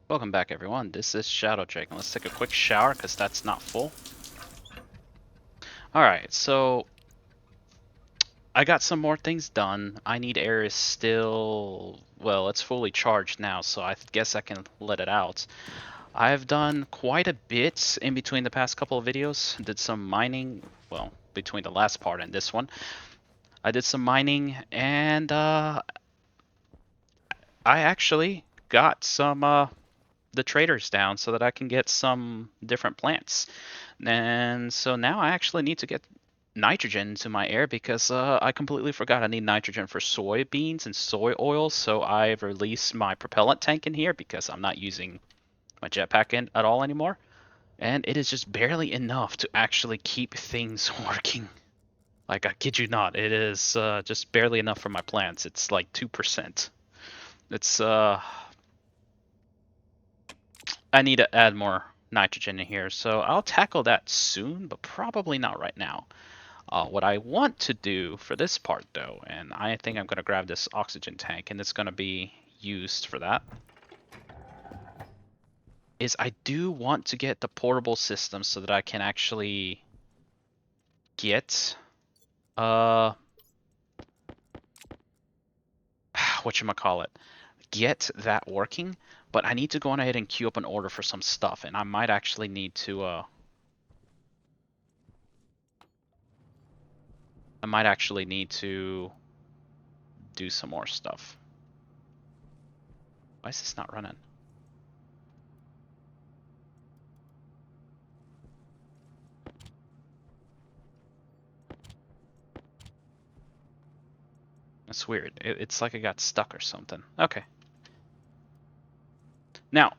Welcome back, everyone. This is Shadow Drake, and let's take a quick shower because that's not full. Alright, so I got some more things done. INEEDAIR is still, well, it's fully charged now, so I guess I can let it out. I've done quite a bit in between the past couple of videos. Did some mining, well, between the last part and this one. I did some mining, and I actually got some the traders down so that I can get some different plants. And so now I actually need to get nitrogen into my air because I completely forgot I need nitrogen for soybeans and soy oil. So I've released my propellant tank in here because I'm not using my jetpack at all anymore. And it is just barely enough to actually keep things working. Like, I kid you not, it is just barely enough for my plants. It's like 2%. It's I need to add more nitrogen in here, so I'll tackle that soon, but probably not right now. What I want to do for this part, though, and I think I'm going to grab this oxygen tank, and it's going to be used for that, is I do want to get the portable system so that I can actually get, whatchamacallit, get that working, but I need to go on ahead and queue up an order for some stuff, and I might actually need to, do some more stuff. Why is this not running? That's weird. It's like I got stuck or something. Okay. Now,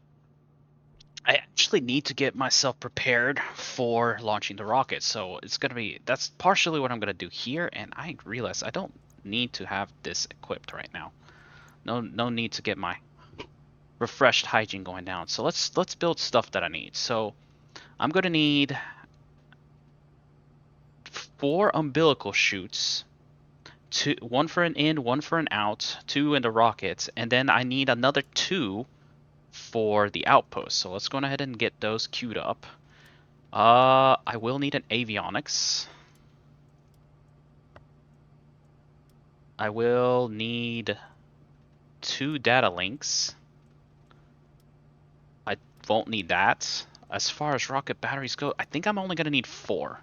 I actually need to get myself prepared for launching the rocket. So it's going to be, that's partially what I'm going to do here. And I realize I don't need to have this equipped right now. No need to get my refreshed hygiene going down. So let's build stuff that I need. So I'm going to need 4 umbilical chutes. One for an in, one for an out, 2 in the rocket, and then I need another 2 for the outpost. So let's go ahead and get those queued up. I will need an avionics. I will need 2 data links. I won't need that. As far as rocket batteries go, I think I'm only going to need 4.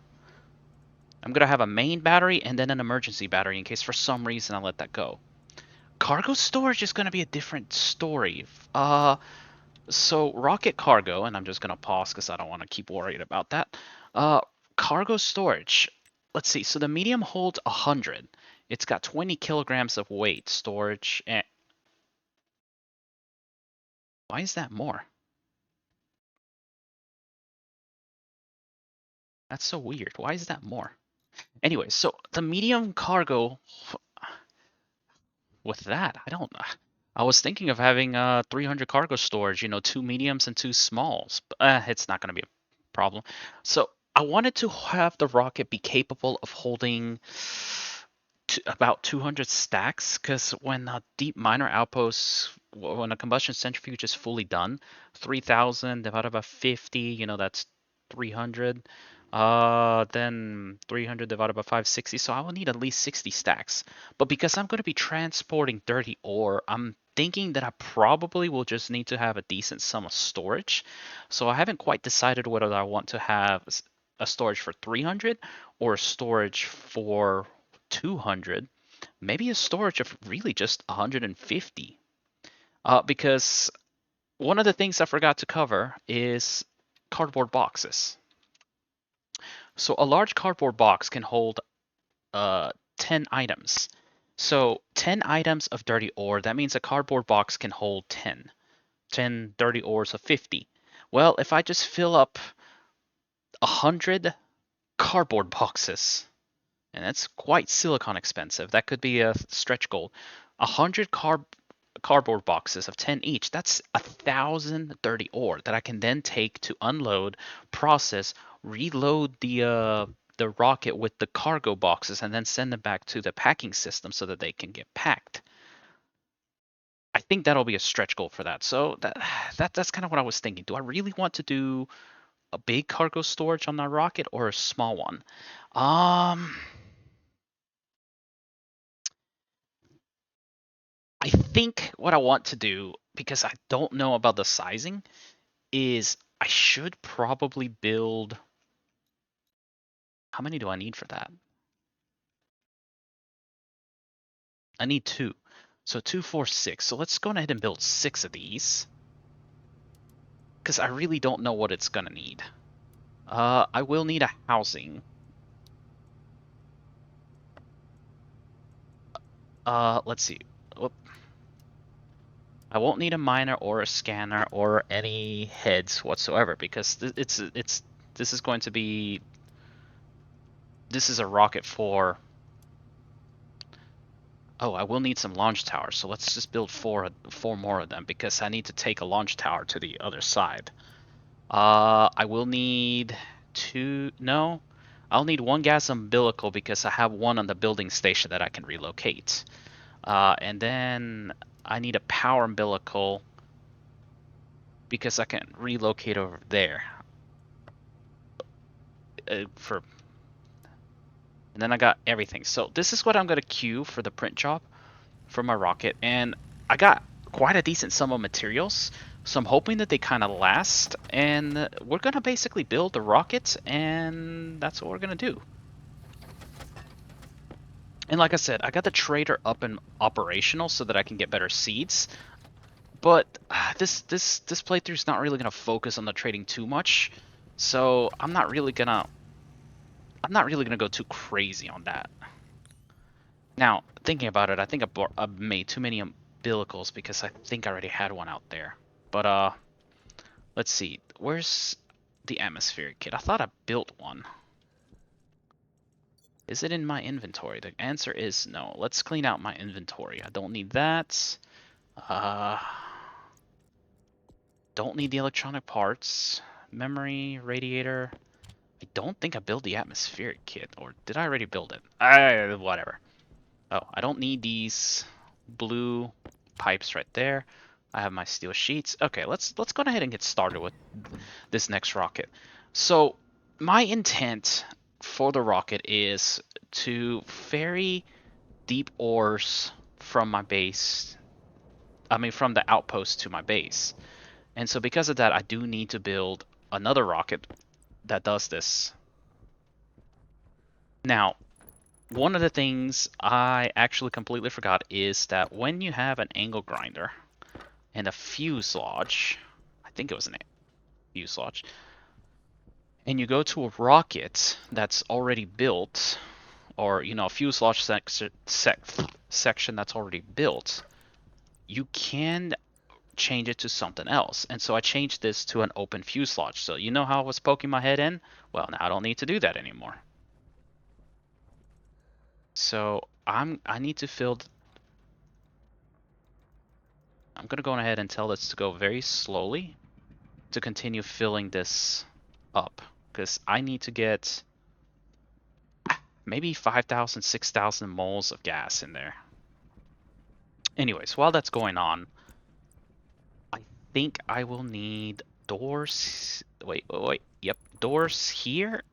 I'm going to have a main battery and then an emergency battery in case for some reason I let that go. Cargo storage is going to be a different story. So rocket cargo, and I'm just going to pause because I don't want to keep worried about that. Cargo storage. Let's see. So the medium holds 100. It's got 20 kilograms of weight storage. And why is that more? That's so weird. Why is that more? Anyway, so the medium cargo with that, I was thinking of having 300 cargo storage, 2 mediums and 2 smalls. But it's not going to be a problem. So I wanted to have the rocket be capable of holding about 200 stacks, because when a deep miner outpost, when a combustion centrifuge is fully done, 3,000 divided by 50, that's 300. Then 300 divided by 560, so I will need at least 60 stacks. But because I'm going to be transporting dirty ore, I'm thinking that I probably will just need to have a decent sum of storage. So I haven't quite decided whether I want to have a storage for 300 or a storage for 200, maybe a storage of really just 150. Because one of the things I forgot to cover is cardboard boxes. So a large cardboard box can hold 10 items. So 10 items of dirty ore, that means a cardboard box can hold 10. 10 dirty ores of 50. Well, if I just fill up 100 cardboard boxes, and that's quite silicon expensive. That could be a stretch goal. 100 cardboard boxes of 10 each. That's 1,000 dirty ore that I can then take to unload, process, reload the rocket with the cargo boxes, and then send them back to the packing system so that they can get packed. I think that'll be a stretch goal for that. So that's kind of what I was thinking. Do I really want to do a big cargo storage on that rocket or a small one? Um, I think what I want to do, because I don't know about the sizing, is I should probably build. How many do I need for that? I need two. So two, four, six. So let's go ahead and build six of these. Because I really don't know what it's gonna need. I will need a housing. Let's see. Whoop. I won't need a miner or a scanner or any heads whatsoever because this is going to be this is a rocket for. Oh, I will need some launch towers, so let's just build four more of them because I need to take a launch tower to the other side. I will need two. No, I'll need one gas umbilical because I have one on the building station that I can relocate. And then I need a power umbilical because I can relocate over there. For And then I got everything. So this is what I'm gonna queue for the print job for my rocket, and I got quite a decent sum of materials. So I'm hoping that they kind of last, and we're gonna basically build the rocket, and that's what we're gonna do. And like I said, I got the trader up and operational so that I can get better seeds. But this playthrough is not really gonna focus on the trading too much, so I'm not really gonna go too crazy on that. Now, thinking about it, I think I made too many umbilicals because I think I already had one out there. But let's see. Where's the atmospheric kit? I thought I built one. Is it in my inventory? The answer is no. Let's clean out my inventory. I don't need that. Uh, don't need the electronic parts. Memory, radiator. I don't think I built the atmospheric kit, or did I already build it? Whatever. Oh, I don't need these blue pipes right there. I have my steel sheets. Okay, let's go ahead and get started with this next rocket. So my intent for the rocket is to ferry deep ores from my base. I mean, from the outpost to my base. And so because of that, I do need to build another rocket that does this. Now, one of the things I actually completely forgot is that when you have an angle grinder and a fuselage, I think it was a fuselage, and you go to a rocket that's already built, or a fuselage section that's already built, you can change it to something else. And so I changed this to an open fuselage. So you know how I was poking my head in? Well, now I don't need to do that anymore. So I need to fill. I'm gonna go ahead and tell this to go very slowly to continue filling this up because I need to get maybe 5,000, 6,000 moles of gas in there. Anyways, while that's going on, I think I will need doors. Wait. Yep, doors here.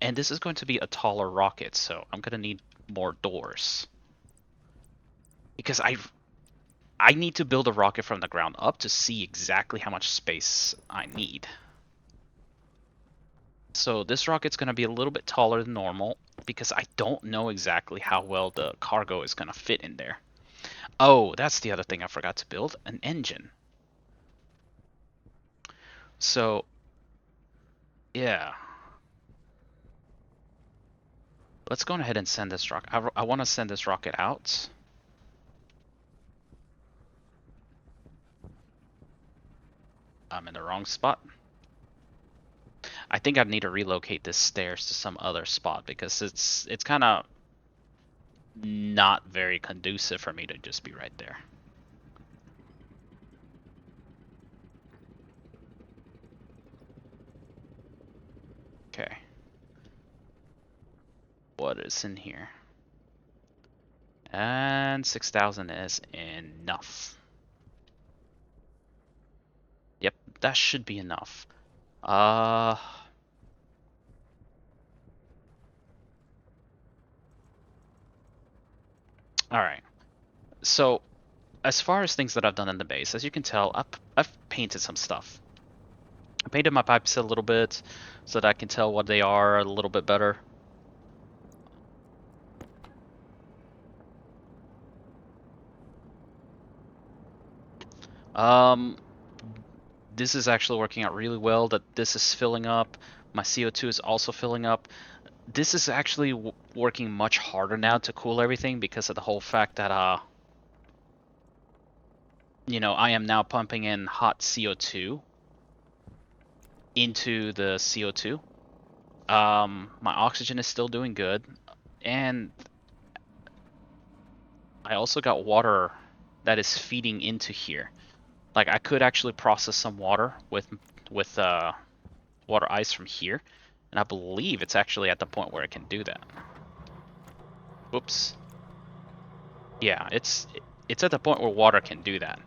And this is going to be a taller rocket, so I'm going to need more doors. Because I need to build a rocket from the ground up to see exactly how much space I need. So this rocket's going to be a little bit taller than normal because I don't know exactly how well the cargo is going to fit in there. Oh, that's the other thing I forgot to build, an engine. So, yeah. Let's go ahead and send this rocket. I want to send this rocket out. I'm in the wrong spot. I think I need to relocate this stairs to some other spot because it's kind of not very conducive for me to just be right there. Okay. What is in here? And 6,000 is enough. Yep, that should be enough. All right. So, as far as things that I've done in the base, as you can tell, I've painted some stuff. I painted my pipes a little bit so that I can tell what they are a little bit better. Um, this is actually working out really well, that this is filling up. My CO2 is also filling up. This is actually working much harder now to cool everything because of the whole fact that I am now pumping in hot CO2 into the CO2. My oxygen is still doing good, and I also got water that is feeding into here. Like, I could actually process some water with water ice from here, and I believe it's actually at the point where it can do that. Whoops. Yeah, it's at the point where water can do that.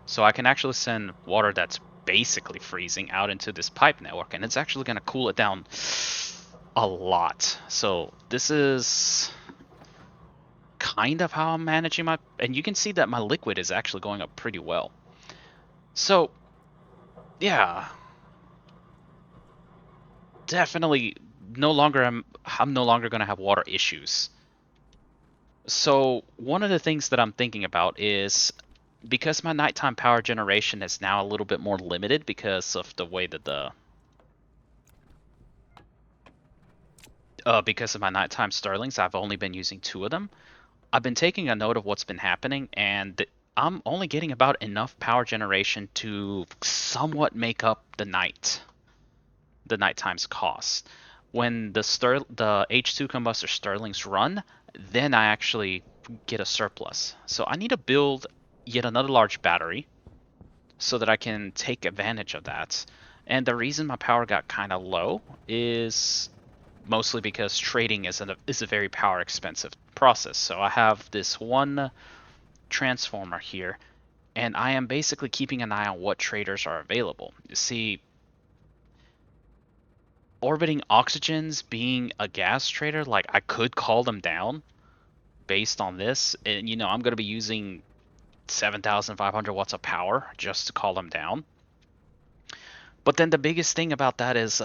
So I can actually send water that's basically freezing out into this pipe network, and it's actually going to cool it down a lot. So this is kind of how I'm managing my... And you can see that my liquid is actually going up pretty well. So, yeah. Definitely I'm no longer going to have water issues. So one of the things that I'm thinking about is, because my nighttime power generation is now a little bit more limited because of the way that because of my nighttime Sterlings, I've only been using 2 of them. I've been taking a note of what's been happening, and I'm only getting about enough power generation to somewhat make up the nighttime's cost. When the H2 combustor Sterlings run, then I actually get a surplus. So I need to build yet another large battery so that I can take advantage of that. And the reason my power got kind of low is mostly because trading is a very power expensive process. So I have this one transformer here, and I am basically keeping an eye on what traders are available. You see, orbiting oxygens being a gas trader, like, I could call them down based on this, and I'm going to be using 7,500 watts of power just to call them down. But then the biggest thing about that is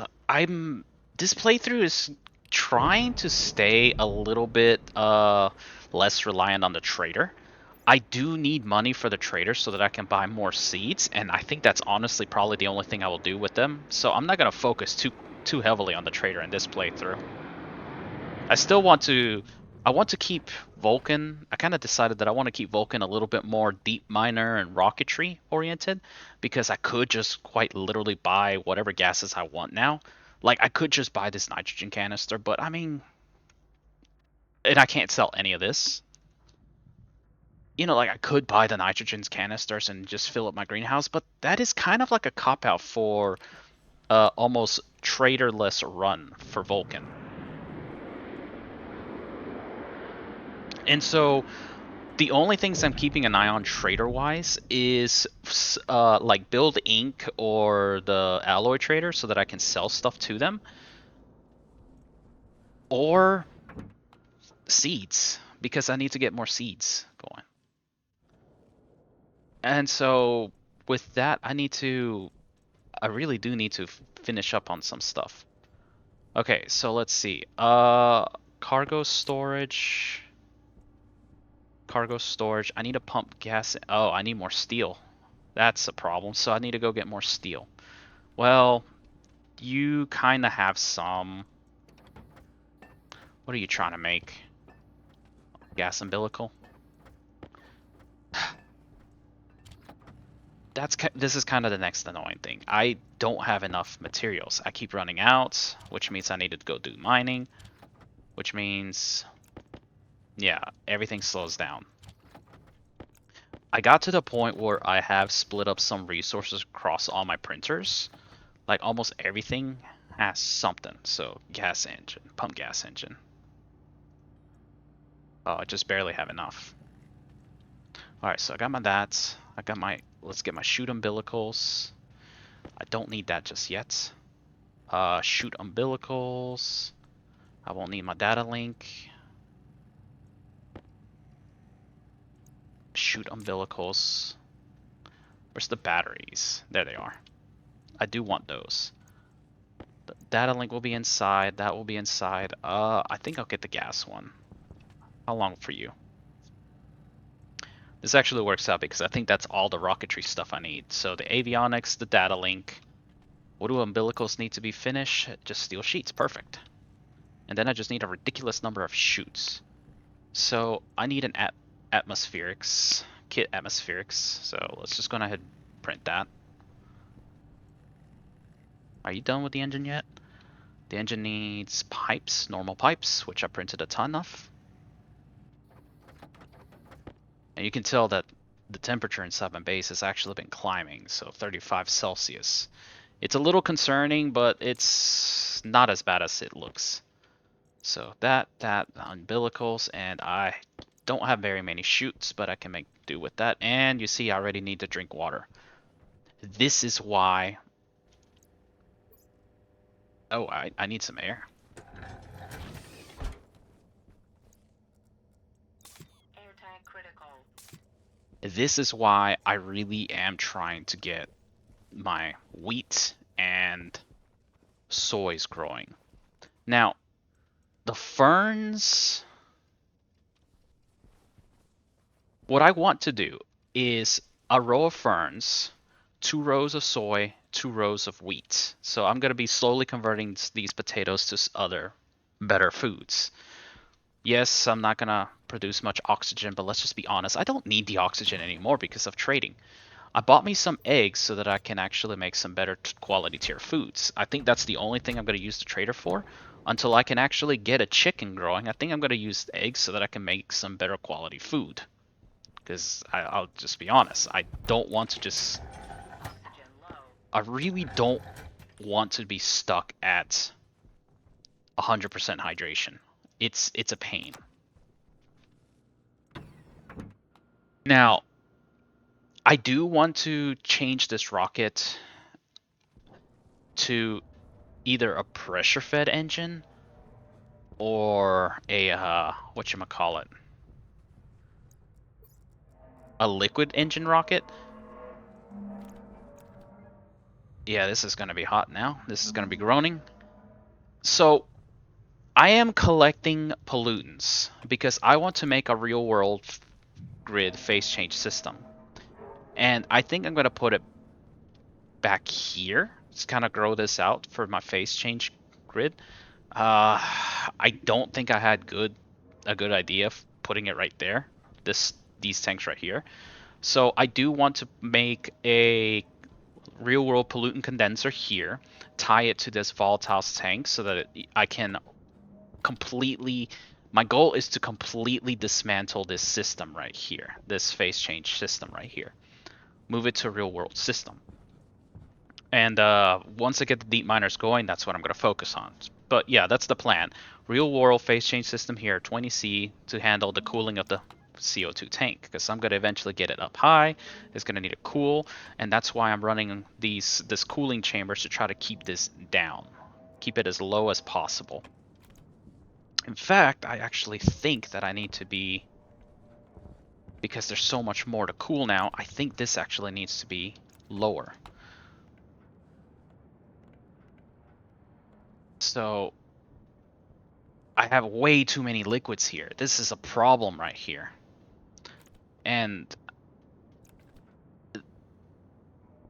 this playthrough is trying to stay a little bit less reliant on the trader. I do need money for the trader so that I can buy more seeds, and I think that's honestly probably the only thing I will do with them. So I'm not going to focus too heavily on the trader in this playthrough. I still want to keep Vulcan. I kind of decided that I want to keep Vulcan a little bit more deep miner and rocketry oriented, because I could just quite literally buy whatever gases I want now. Like, I could just buy this nitrogen canister, but I mean, and I can't sell any of this. Like, I could buy the nitrogen canisters and just fill up my greenhouse, but that is kind of like a cop out for almost traderless run for Vulcan. And so the only things I'm keeping an eye on trader-wise is like Build Inc. or the Alloy Trader, so that I can sell stuff to them, or seeds, because I need to get more seeds going. And so with that, I really do need to finish up on some stuff. Okay, so let's see. Cargo storage. Cargo storage. I need to pump gas. Oh, I need more steel. That's a problem. So I need to go get more steel. Well, you kind of have some. What are you trying to make? Gas umbilical? This is kind of the next annoying thing. I don't have enough materials. I keep running out, which means I need to go do mining, which means, yeah, everything slows down. I got to the point where I have split up some resources across all my printers. Like, almost everything has something. So gas engine, pump gas engine. Oh, I just barely have enough. Alright, so I got my that. I got my, let's get my shoot umbilicals. I don't need that just yet. Shoot umbilicals. I won't need my data link. Shoot umbilicals. Where's the batteries? There they are. I do want those. The data link will be inside. That will be inside. I think I'll get the gas one. How long for you? This actually works out because I think that's all the rocketry stuff I need. So the avionics, the data link. What do umbilicals need to be finished? Just steel sheets. Perfect. And then I just need a ridiculous number of shoots. So I need an atmospherics, kit atmospherics. So let's just go ahead and print that. Are you done with the engine yet? The engine needs pipes, normal pipes, which I printed a ton of. And you can tell that the temperature inside my base has actually been climbing, so 35 Celsius. It's a little concerning, but it's not as bad as it looks. So that umbilicals, and I don't have very many shoots, but I can make do with that. And you see I already need to drink water. This is why... Oh, I need some air. Air tank critical. This is why I really am trying to get my wheat and soys growing. Now, the ferns... What I want to do is a row of ferns, 2 rows of soy, 2 rows of wheat. So I'm going to be slowly converting these potatoes to other better foods. Yes, I'm not going to produce much oxygen, but let's just be honest. I don't need the oxygen anymore because of trading. I bought me some eggs so that I can actually make some better quality tier foods. I think that's the only thing I'm going to use the trader for. Until I can actually get a chicken growing, I think I'm going to use eggs so that I can make some better quality food. Because I'll just be honest, I don't want to just... I really don't want to be stuck at 100% hydration. It's a pain. Now, I do want to change this rocket to either a pressure-fed engine or a, whatchamacallit, a liquid engine rocket. Yeah, this is going to be hot now. This is going to be groaning. So, I am collecting pollutants because I want to make a real-world grid phase change system. And I think I'm going to put it back here. Just kind of grow this out for my phase change grid. I don't think I had a good idea of putting it right there. These tanks right here. So I do want to make a real world pollutant condenser here, tie it to this volatile tank so that I can completely... My goal is to completely dismantle this system right here, this phase change system right here. Move it to a real world system. And once I get the deep miners going, that's what I'm going to focus on. But yeah, that's the plan. Real world phase change system here, 20C, to handle the cooling of the CO2 tank, because I'm going to eventually get it up high. It's going to need to cool, and that's why I'm running this cooling chambers to try to keep this down, keep it as low as possible. In fact, I actually think that I need to be, because there's so much more to cool now, I think this actually needs to be lower. So I have way too many liquids here. This is a problem right here. And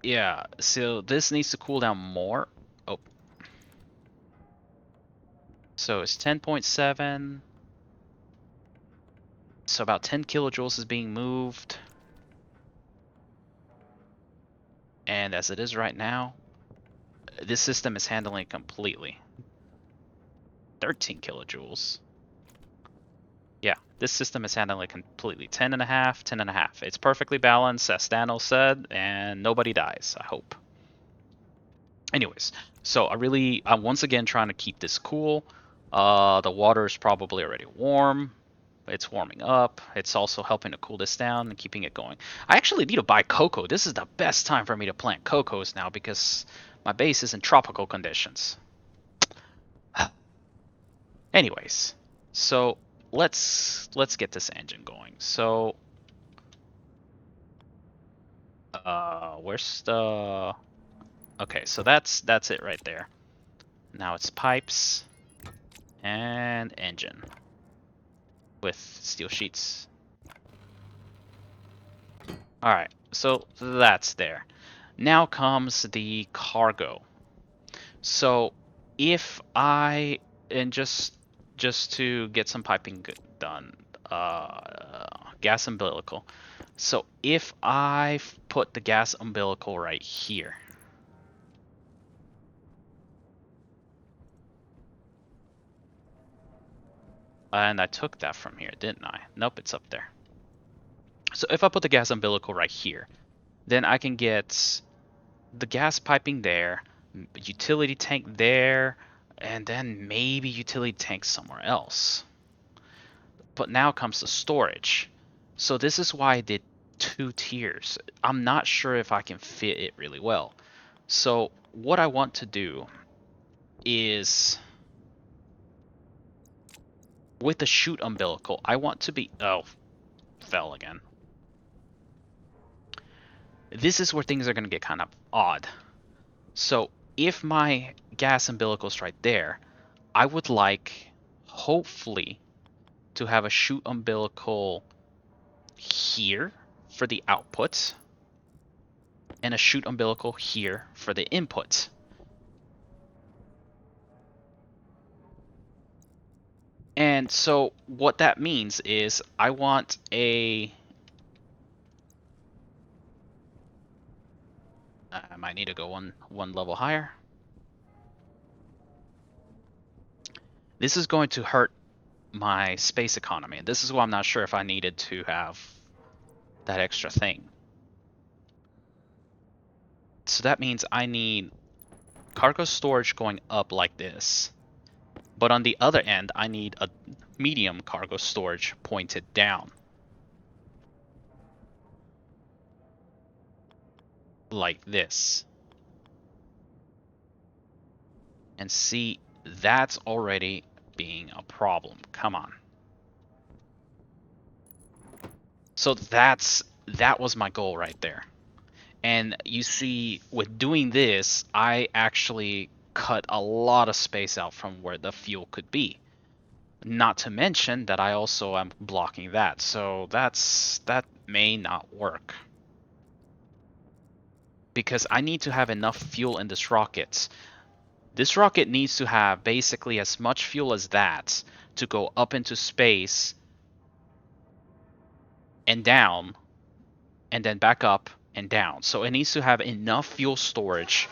yeah, so this needs to cool down more. Oh. So it's 10.7. So about 10 kilojoules is being moved. And as it is right now, this system is handling it completely. 13 kilojoules. Yeah, this system is handling it completely. 10.5, 10.5. It's perfectly balanced, as Stano said, and nobody dies, I hope. Anyways, so I'm once again trying to keep this cool. The water is probably already warm. It's warming up. It's also helping to cool this down and keeping it going. I actually need to buy cocoa. This is the best time for me to plant cocos now because my base is in tropical conditions. Anyways, so let's get this engine going. So, where's the? Okay, so that's it right there. Now it's pipes and engine with steel sheets. All right, so that's there. Now comes the cargo. So if I and just to get some piping done, gas umbilical. So if I put the gas umbilical right here, and I took that from here, didn't I? Nope, it's up there. So if I put the gas umbilical right here, then I can get the gas piping there, utility tank there, and then maybe utility tank somewhere else. But now comes the storage. So this is why I did 2 tiers. I'm not sure if I can fit it really well. So what I want to do is with the chute umbilical, I want to be, oh, fell again. This is where things are going to get kind of odd. So if my gas umbilical is right there, I would like, hopefully, to have a chute umbilical here for the output and a chute umbilical here for the input. And so what that means is I want I might need to go one level higher. This is going to hurt my space economy. And this is why I'm not sure if I needed to have that extra thing. So that means I need cargo storage going up like this. But on the other end, I need a medium cargo storage pointed down. Like this. And see, that's already being a problem. Come on. So that was my goal right there. And you see, with doing this, I actually cut a lot of space out from where the fuel could be. Not to mention that I also am blocking that. So that may not work. Because I need to have enough fuel in this rocket. This rocket needs to have basically as much fuel as that to go up into space and down, and then back up and down. So it needs to have enough fuel storage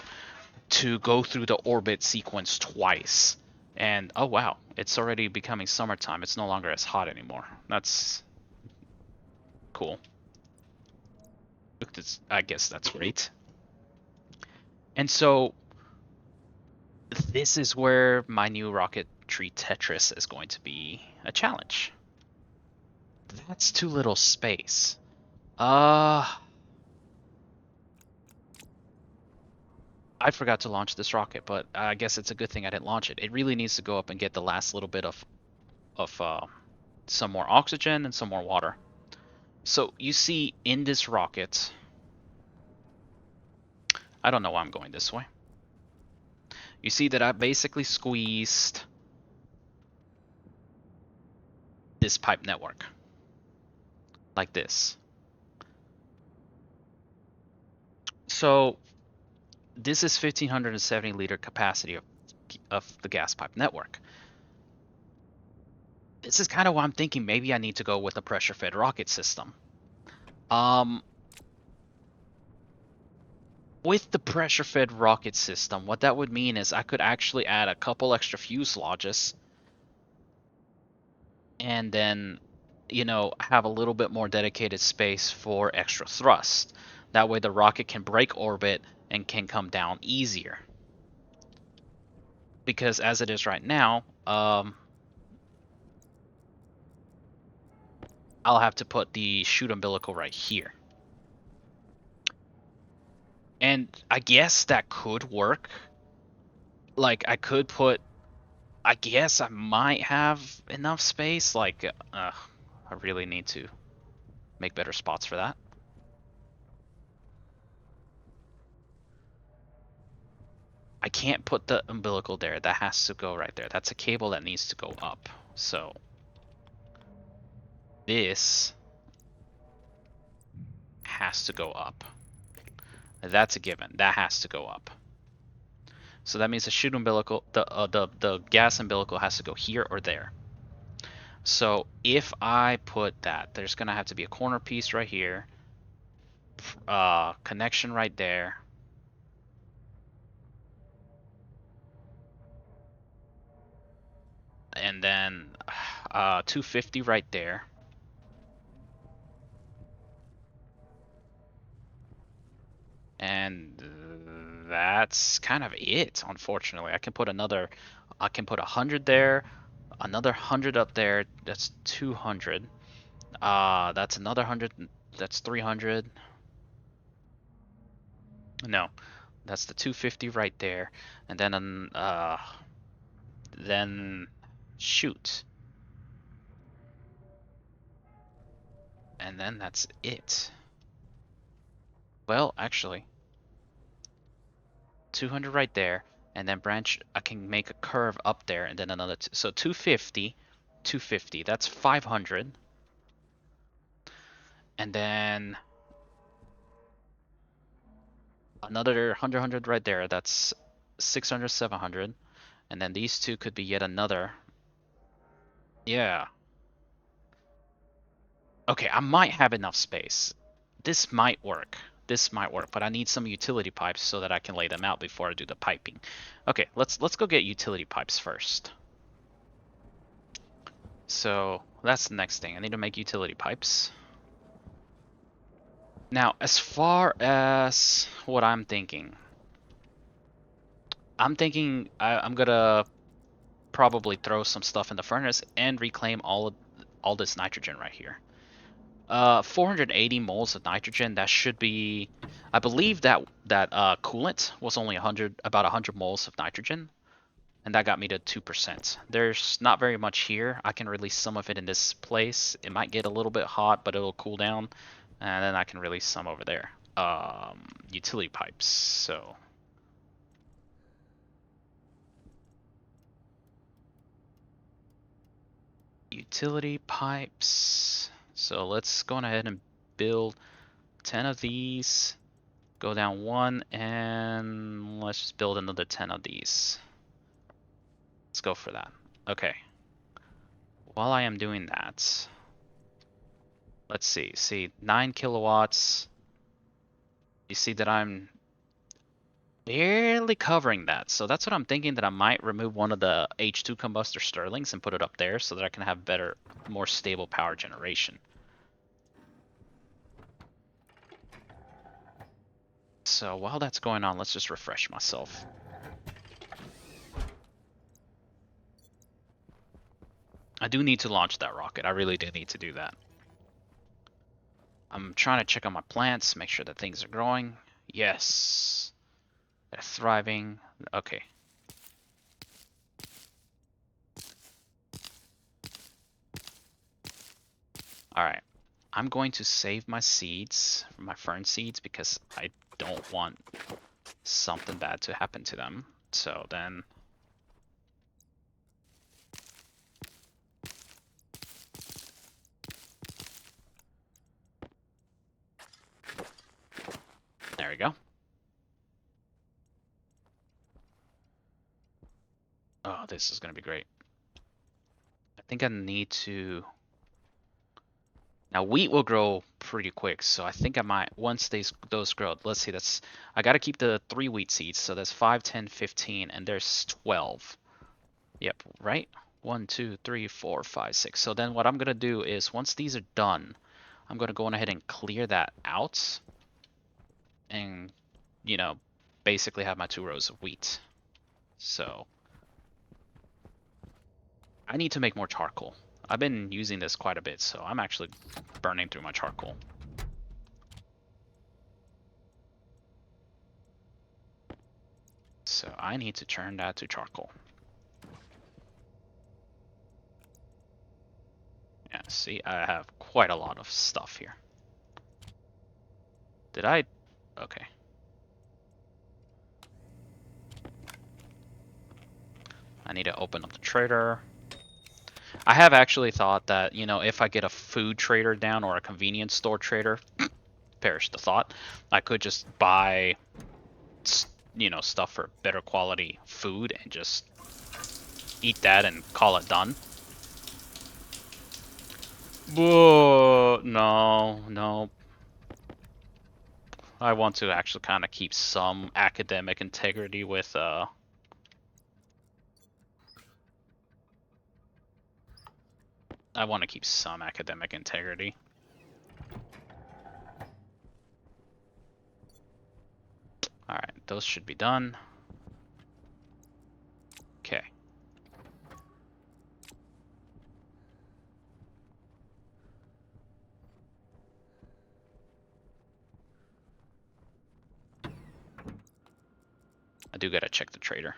to go through the orbit sequence twice. And oh wow, it's already becoming summertime. It's no longer as hot anymore. That's cool. I guess that's great. And so this is where my new rocketry Tetris is going to be a challenge. That's too little space. I forgot to launch this rocket, but I guess it's a good thing I didn't launch it. It really needs to go up and get the last little bit of some more oxygen and some more water. So you see in this rocket, I don't know why I'm going this way. You see that I basically squeezed this pipe network like this. So this is 1,570 liter capacity of the gas pipe network. This is kind of why I'm thinking maybe I need to go with a pressure-fed rocket system. With the pressure-fed rocket system, what that would mean is I could actually add a couple extra fuselages and then, have a little bit more dedicated space for extra thrust. That way the rocket can break orbit and can come down easier. because as it is right now, I'll have to put the chute umbilical right here. And I guess that could work. Like, I guess I might have enough space. Like, I really need to make better spots for that. I can't put the umbilical there. That has to go right there. That's a cable that needs to go up. So this has to go up. That's a given. That has to go up. So that means the chute umbilical, the gas umbilical has to go here or there. So if I put that, there's gonna have to be a corner piece right here, connection right there, and then 250 right there. And that's kind of it, unfortunately. I can put 100 there, another 100 up there. That's 200. That's another 100. That's 300. No, that's the 250 right there. And then shoot. And then that's it. Well, actually, 200 right there, and then branch. I can make a curve up there, and then another. So 250, 250. That's 500, and then another 100 right there. That's 600, 700, and then these two could be yet another. Yeah. Okay, I might have enough space. This might work. This might work, but I need some utility pipes so that I can lay them out before I do the piping. Okay, let's go get utility pipes first. So that's the next thing. I need to make utility pipes. Now, as far as what I'm thinking I'm gonna probably throw some stuff in the furnace and reclaim all this nitrogen right here. 480 moles of nitrogen. That should be, I believe that coolant was only 100, about 100 moles of nitrogen, and that got me to 2%. There's not very much here. I can release some of it in this place. It might get a little bit hot, but it'll cool down, and then I can release some over there. Utility pipes. So utility pipes. So let's go on ahead and build 10 of these. Go down one, and let's just build another 10 of these. Let's go for that. Okay. While I am doing that, let's see, 9 kilowatts. You see that I'm barely covering that. So that's what I'm thinking, that I might remove one of the H2 combustor Stirlings and put it up there so that I can have better, more stable power generation. So while that's going on, let's just refresh myself. I do need to launch that rocket. I really do need to do that. I'm trying to check on my plants, make sure that things are growing. Yes. They're thriving. Okay. Alright. I'm going to save my seeds, my fern seeds, because I don't want something bad to happen to them. So then... There we go. Oh, this is going to be great. I think I need to... Now wheat will grow pretty quick, so I think I might, once those grow, let's see, I gotta keep the 3 wheat seeds, so that's 5, 10, 15, and there's 12. Yep, right? 1, 2, 3, 4, 5, 6. So then what I'm gonna do is, once these are done, I'm gonna go on ahead and clear that out, and, you know, basically have my 2 rows of wheat. So I need to make more charcoal. I've been using this quite a bit, so I'm actually burning through my charcoal. So I need to turn that to charcoal. Yeah, see, I have quite a lot of stuff here. Did I? Okay. I need to open up the trader. I have actually thought that, you know, if I get a food trader down or a convenience store trader, perish the thought, I could just buy, you know, stuff for better quality food and just eat that and call it done. Whoa, no, no. I want to actually kind of keep some academic integrity with, I want to keep some academic integrity. Alright, those should be done. Okay. I do gotta check the trader.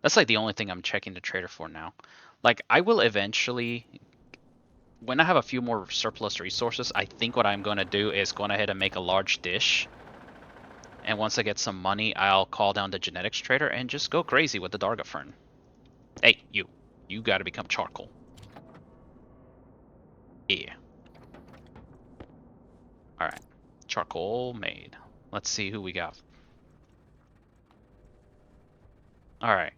That's like the only thing I'm checking the trader for now. Like, I will eventually, when I have a few more surplus resources, I think what I'm going to do is go ahead and make a large dish. And once I get some money, I'll call down the genetics trader and just go crazy with the Darga Fern. Hey, you. You gotta become charcoal. Yeah. Alright. Charcoal made. Let's see who we got. Alright.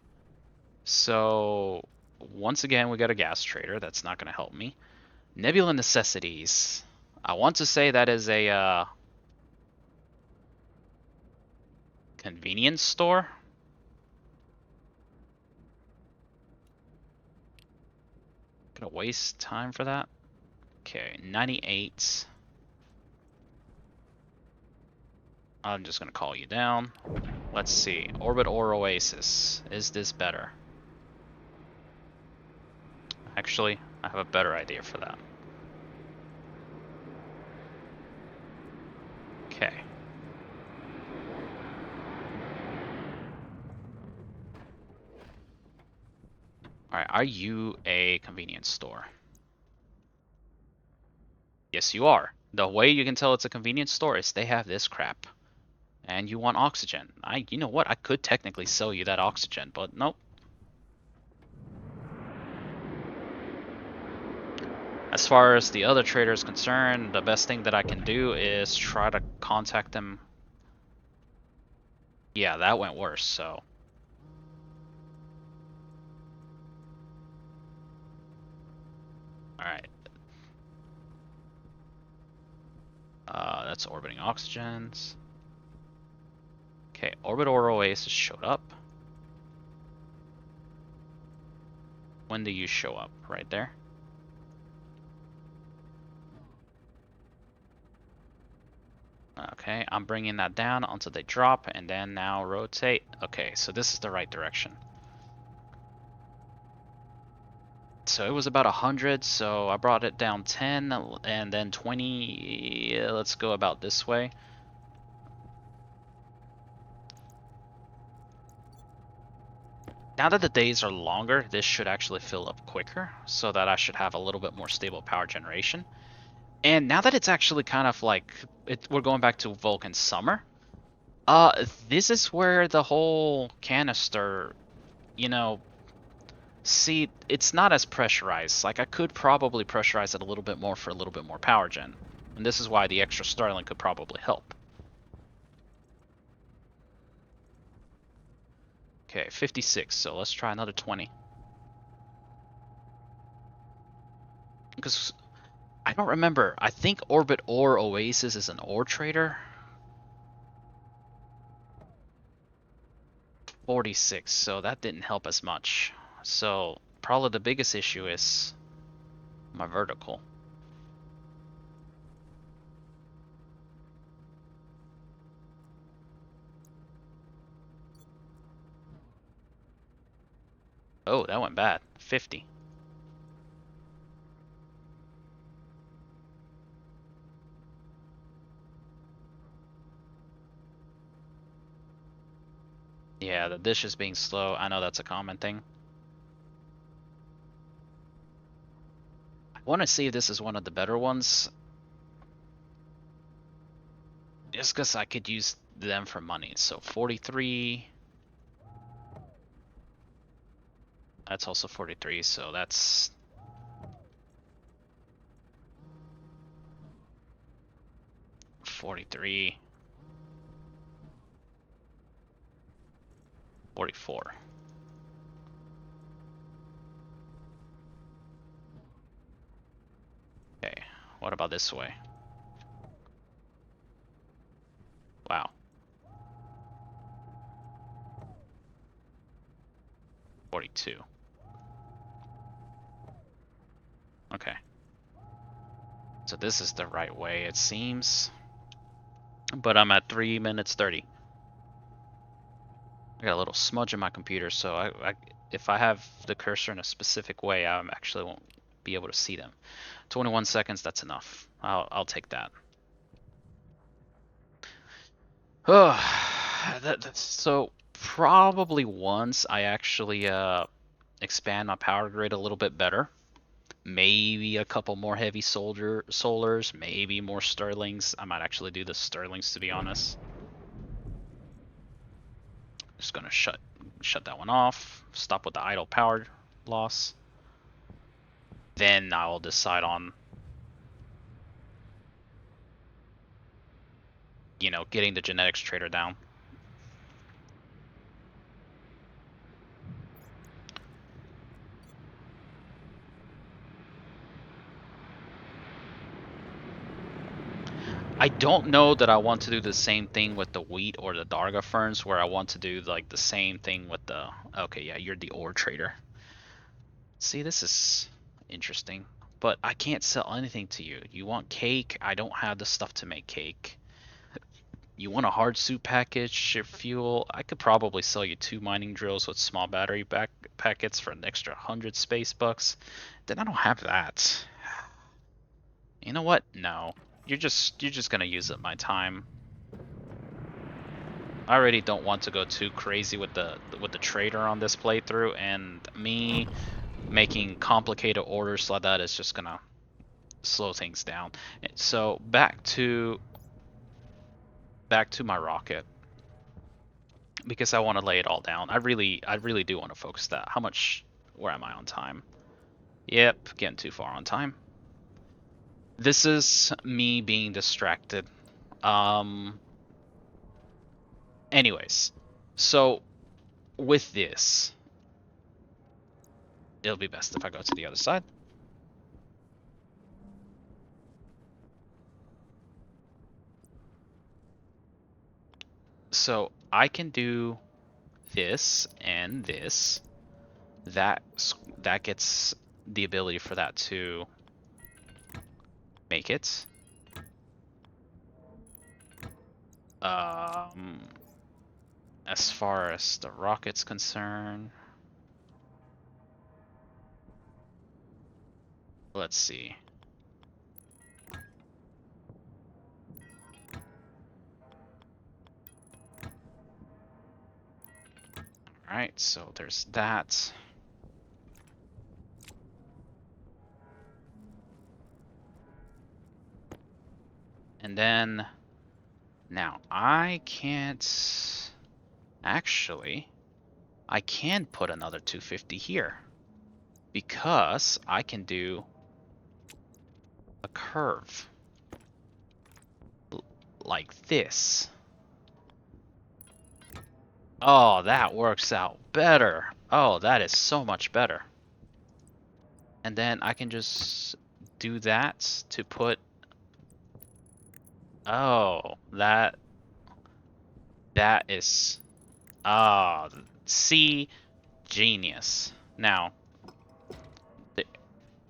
So, once again, we got a gas trader. That's not gonna help me. Nebula Necessities. I want to say that is a convenience store. Gonna waste time for that. Okay, 98. I'm just gonna call you down. Let's see. Orbit or Oasis. Is this better? Actually, I have a better idea for that. Okay. Alright, are you a convenience store? Yes, you are. The way you can tell it's a convenience store is they have this crap. And you want oxygen. You know what? I could technically sell you that oxygen, but nope. As far as the other trader is concerned, the best thing that I can do is try to contact them. Yeah, that went worse, so. Alright. That's orbiting oxygens. Okay, Orbit or Oasis showed up. When do you show up? Right there? Okay, I'm bringing that down until they drop, and then now rotate. Okay, so this is the right direction. So it was about 100, so I brought it down 10, and then 20. Let's go about this way. Now that the days are longer, this should actually fill up quicker, so that I should have a little bit more stable power generation. And now that it's actually kind of like, we're going back to Vulcan summer, this is where the whole canister, you know, see, it's not as pressurized. Like, I could probably pressurize it a little bit more for a little bit more power gen. And this is why the extra Starling could probably help. Okay, 56, so let's try another 20. Because I don't remember. I think Orbit or Oasis is an ore trader. 46, so that didn't help as much. So probably the biggest issue is my vertical. Oh, that went bad. 50. the dishes being slow. I know that's a common thing. I want to see if this is one of the better ones. Just because I could use them for money. So 43. That's also 43, so that's 43. 44. Okay, what about this way? Wow. 42. Okay. So this is the right way, it seems. But I'm at 3 minutes 30. I got a little smudge in my computer, so if I have the cursor in a specific way, I actually won't be able to see them. 21 seconds, that's enough. I'll take that. So probably once I actually expand my power grid a little bit better, maybe a couple more heavy solars, maybe more Sterlings. I might actually do the Sterlings, to be honest. Just gonna shut that one off. Stop with the idle power loss. Then I'll decide on, getting the genetics trader down. I don't know that I want to do the same thing with the wheat or the Darga ferns, where I want to do like the same thing with the. Okay, yeah, you're the ore trader. See, this is interesting, but I can't sell anything to you. You want cake? I don't have the stuff to make cake. You want a hard suit package, fuel? I could probably sell you 2 mining drills with small battery packets for an extra 100 space bucks. Then I don't have that. You know what? No. You're just gonna use up my time. I already don't want to go too crazy with the trader on this playthrough, and me making complicated orders like that is just gonna slow things down. So back to my rocket, because I want to lay it all down. I really do want to focus that. How much? Where am I on time? Yep, getting too far on time. This is me being distracted. Anyways, so with this, it'll be best if I go to the other side. So I can do this and this. That gets the ability for that to make it. As far as the rocket's concerned, let's see. Alright, so there's that. And then, now I can't, actually, I can put another 250 here, because I can do a curve like this. Oh, that works out better. Oh, that is so much better. And then I can just do that to put. Oh, that is. Ah, see, genius. Now,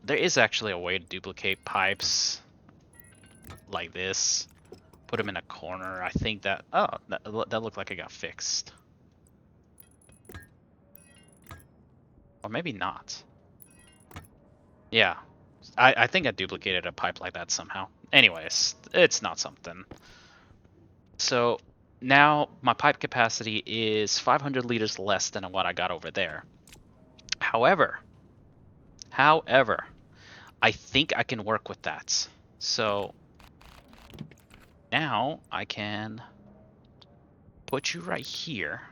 there is actually a way to duplicate pipes like this. Put them in a corner. I think that. Oh, that looked like it got fixed. Or maybe not. Yeah. I think I duplicated a pipe like that somehow. Anyways, it's not something. So now my pipe capacity is 500 liters less than what I got over there. However, I think I can work with that. So now I can put you right here.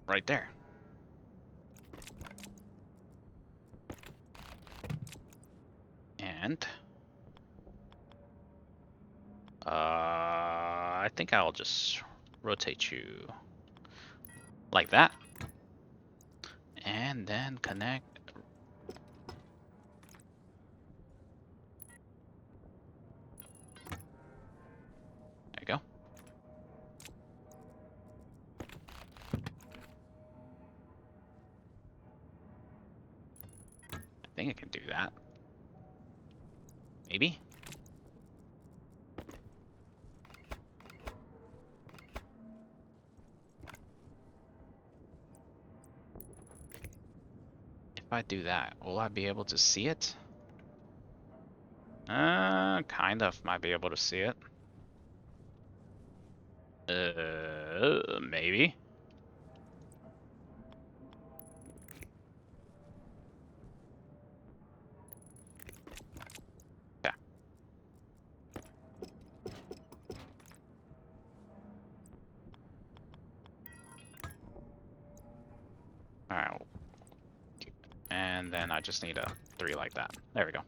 Right there. And I think I'll just rotate you like that. And then connect. There you go. I think I can do that. Maybe? If I do that, will I be able to see it? Kind of might be able to see it. Maybe. Yeah. Alright. And then I just need a 3 like that. There we go.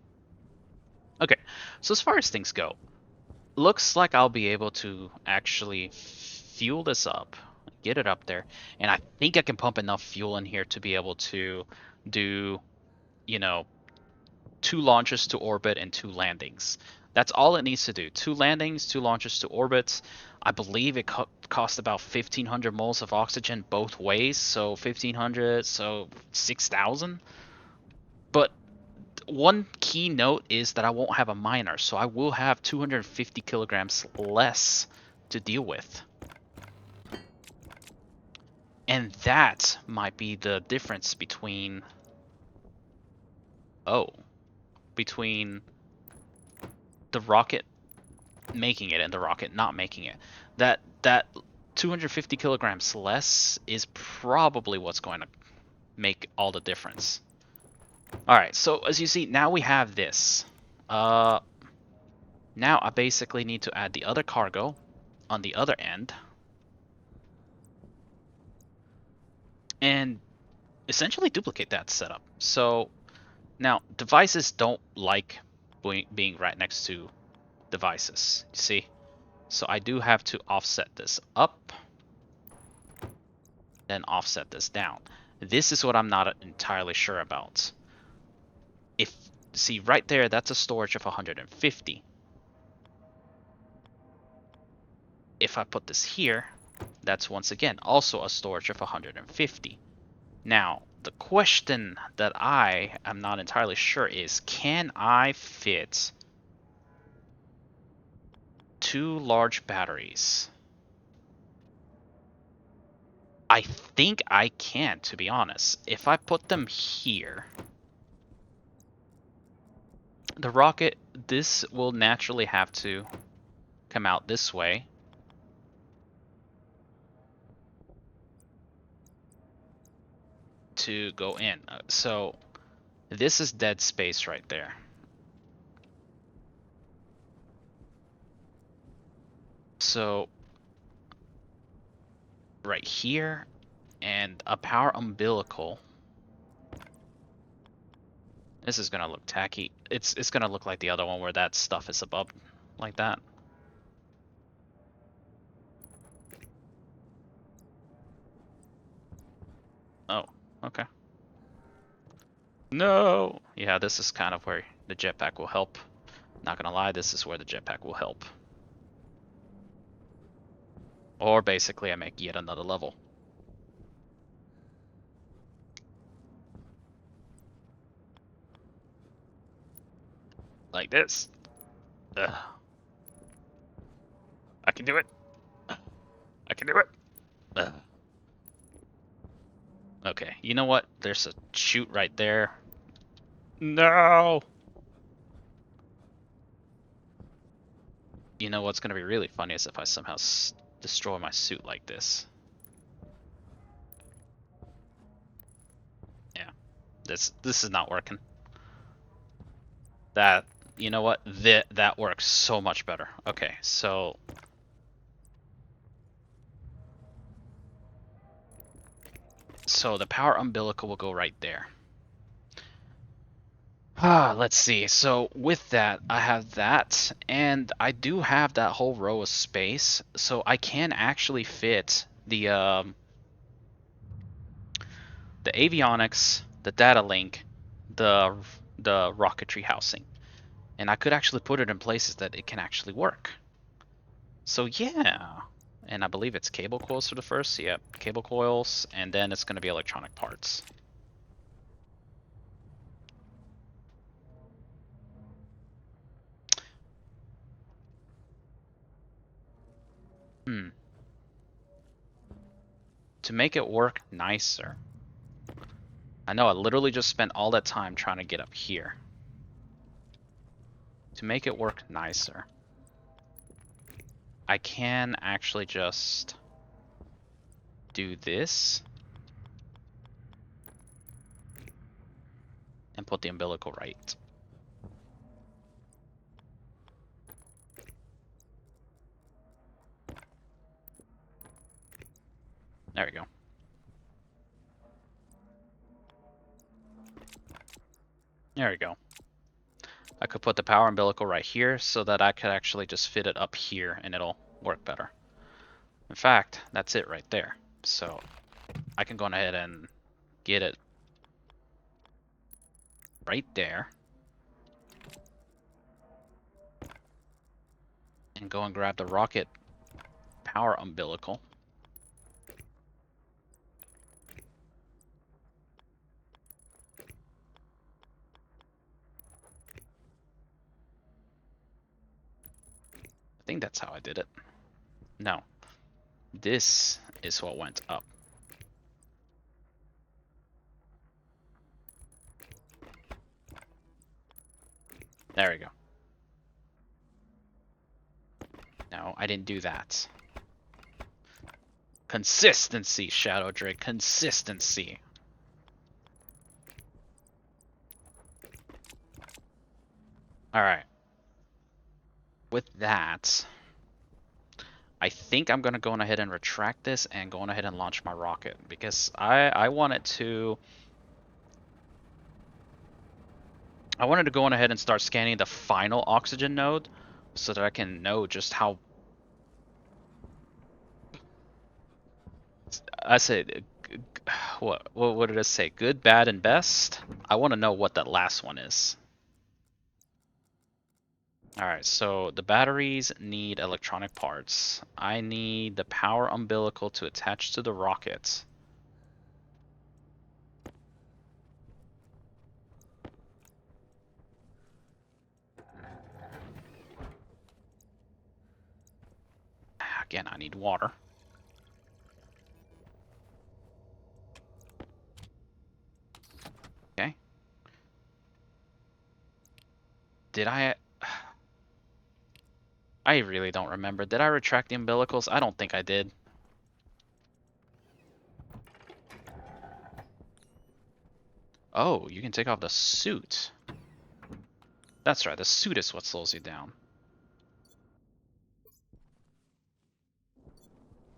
Okay, so as far as things go, looks like I'll be able to actually fuel this up, get it up there, and I think I can pump enough fuel in here to be able to do, you know, 2 launches to orbit and 2 landings. That's all it needs to do. 2 landings, 2 launches to orbits. I believe it costs about 1,500 moles of oxygen both ways, so 1,500, so 6,000. But one key note is that I won't have a miner, so I will have 250 kilograms less to deal with. And that might be the difference between... Oh. Between the rocket making it and the rocket not making it. That 250 kilograms less is probably what's going to make all the difference. Alright, so as you see, now we have this. Now I basically need to add the other cargo on the other end. And essentially duplicate that setup. So now devices don't like being right next to devices, you see? So I do have to offset this up, then offset this down. This is what I'm not entirely sure about. If, see right there, that's a storage of 150. If I put this here, that's once again also a storage of 150. Now, the question that I am not entirely sure is, can I fit 2 large batteries? I think I can, to be honest. If I put them here, the rocket, this will naturally have to come out this way. To go in. So this is dead space right there. So right here and a power umbilical. This is gonna look tacky. It's gonna look like the other one where that stuff is above like that. Oh, okay. No! Yeah, this is kind of where the jetpack will help. Not gonna lie, this is where the jetpack will help. Or basically I make yet another level. Like this. Ugh. I can do it. I can do it. Ugh. Okay, you know what? There's a chute right there. No! You know what's gonna be really funny is if I somehow destroy my suit like this. Yeah, this is not working. That, you know what? That works so much better. Okay, so the power umbilical will go right there. Let's see. So with that, I have that, and I do have that whole row of space, so I can actually fit the avionics, the data link, the rocketry housing, and I could actually put it in places that it can actually work. So yeah, and I believe it's cable coils for the first. Yep, cable coils, and then it's going to be electronic parts. Hmm. To make it work nicer. I know I literally just spent all that time trying to get up here. To make it work nicer, I can actually just do this and put the umbilical right. There we go. There we go. I could put the power umbilical right here so that I could actually just fit it up here and it'll work better. In fact, that's it right there. So I can go ahead and get it right there and go and grab the rocket power umbilical. I think that's how I did it. No, this is what went up. There we go. No, I didn't do that. Consistency, Shadow Drake. Consistency. Alright. With that, I think I'm going to go on ahead and retract this and go on ahead and launch my rocket. Because I wanted to... I wanted to go on ahead and start scanning the final oxygen node so that I can know just how... I said... What did I say? Good, bad, and best? I want to know what that last one is. Alright, so the batteries need electronic parts. I need the power umbilical to attach to the rocket. Again, I need water. Okay. Did I... I really don't remember. Did I retract the umbilicals? I don't think I did. Oh, you can take off the suit. That's right, the suit is what slows you down.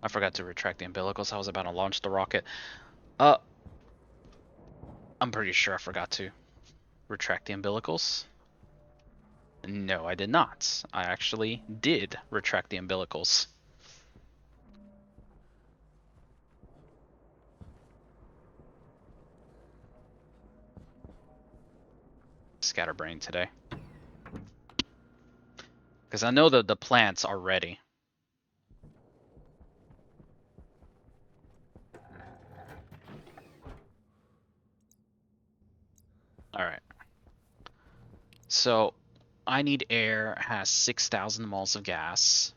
I forgot to retract the umbilicals. I was about to launch the rocket. Uh, I'm pretty sure I forgot to retract the umbilicals. No, I did not. I actually did retract the umbilicals. Scatterbrain today. Because I know that the plants are ready. Alright. So, INEEDAIR has 6,000 moles of gas.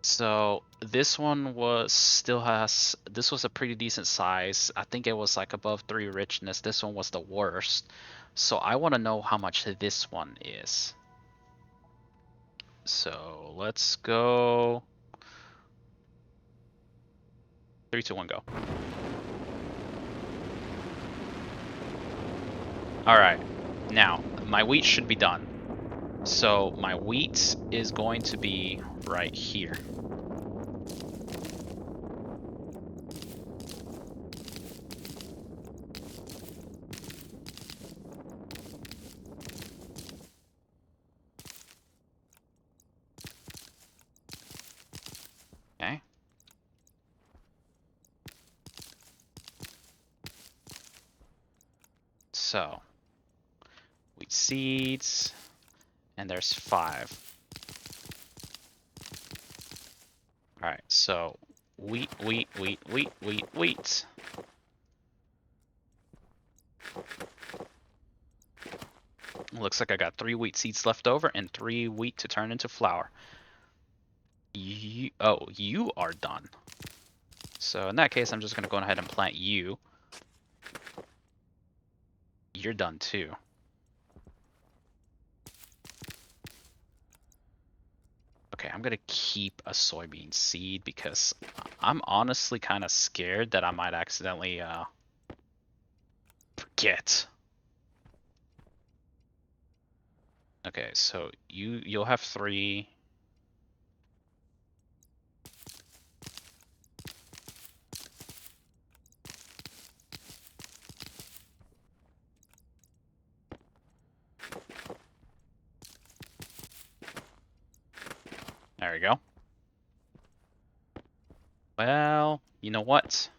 So this one this was a pretty decent size. I think it was like above 3 richness. This one was the worst. So I want to know how much this one is. So let's go 3, 2, 1, go. All right. Now, my wheat should be done. So my wheat is going to be right here. Okay. So, wheat seeds, and there's 5. All right, so wheat, wheat, wheat, wheat, wheat, wheat. Looks like I got 3 wheat seeds left over and 3 wheat to turn into flour. You are done. So in that case, I'm just going to go ahead and plant you. You're done too. Okay, I'm going to keep a soybean seed because I'm honestly kind of scared that I might accidentally forget. Okay, so you'll have 3. There we go. Well, you know what?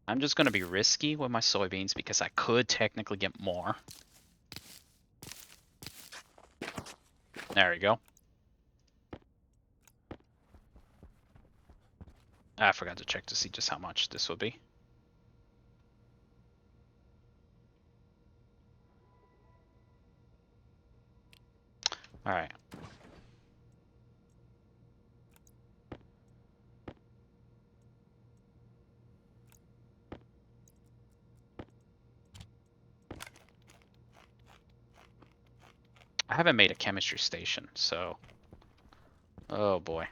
I'm just going to be risky with my soybeans because I could technically get more. There we go. I forgot to check to see just how much this would be. All right. I haven't made a chemistry station, so... Oh boy.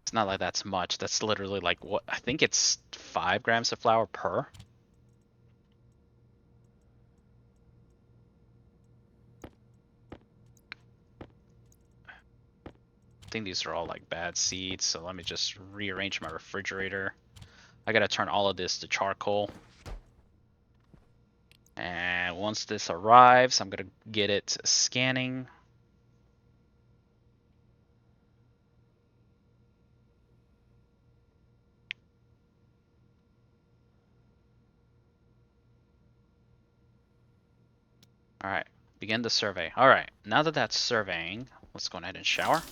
It's not like that's much. That's literally like what? I think it's 5 grams of flour per. I think these are all like bad seeds, so let me just rearrange my refrigerator. I gotta turn all of this to charcoal. And once this arrives, I'm gonna get it scanning. All right, begin the survey. All right, now that that's surveying, let's go ahead and shower.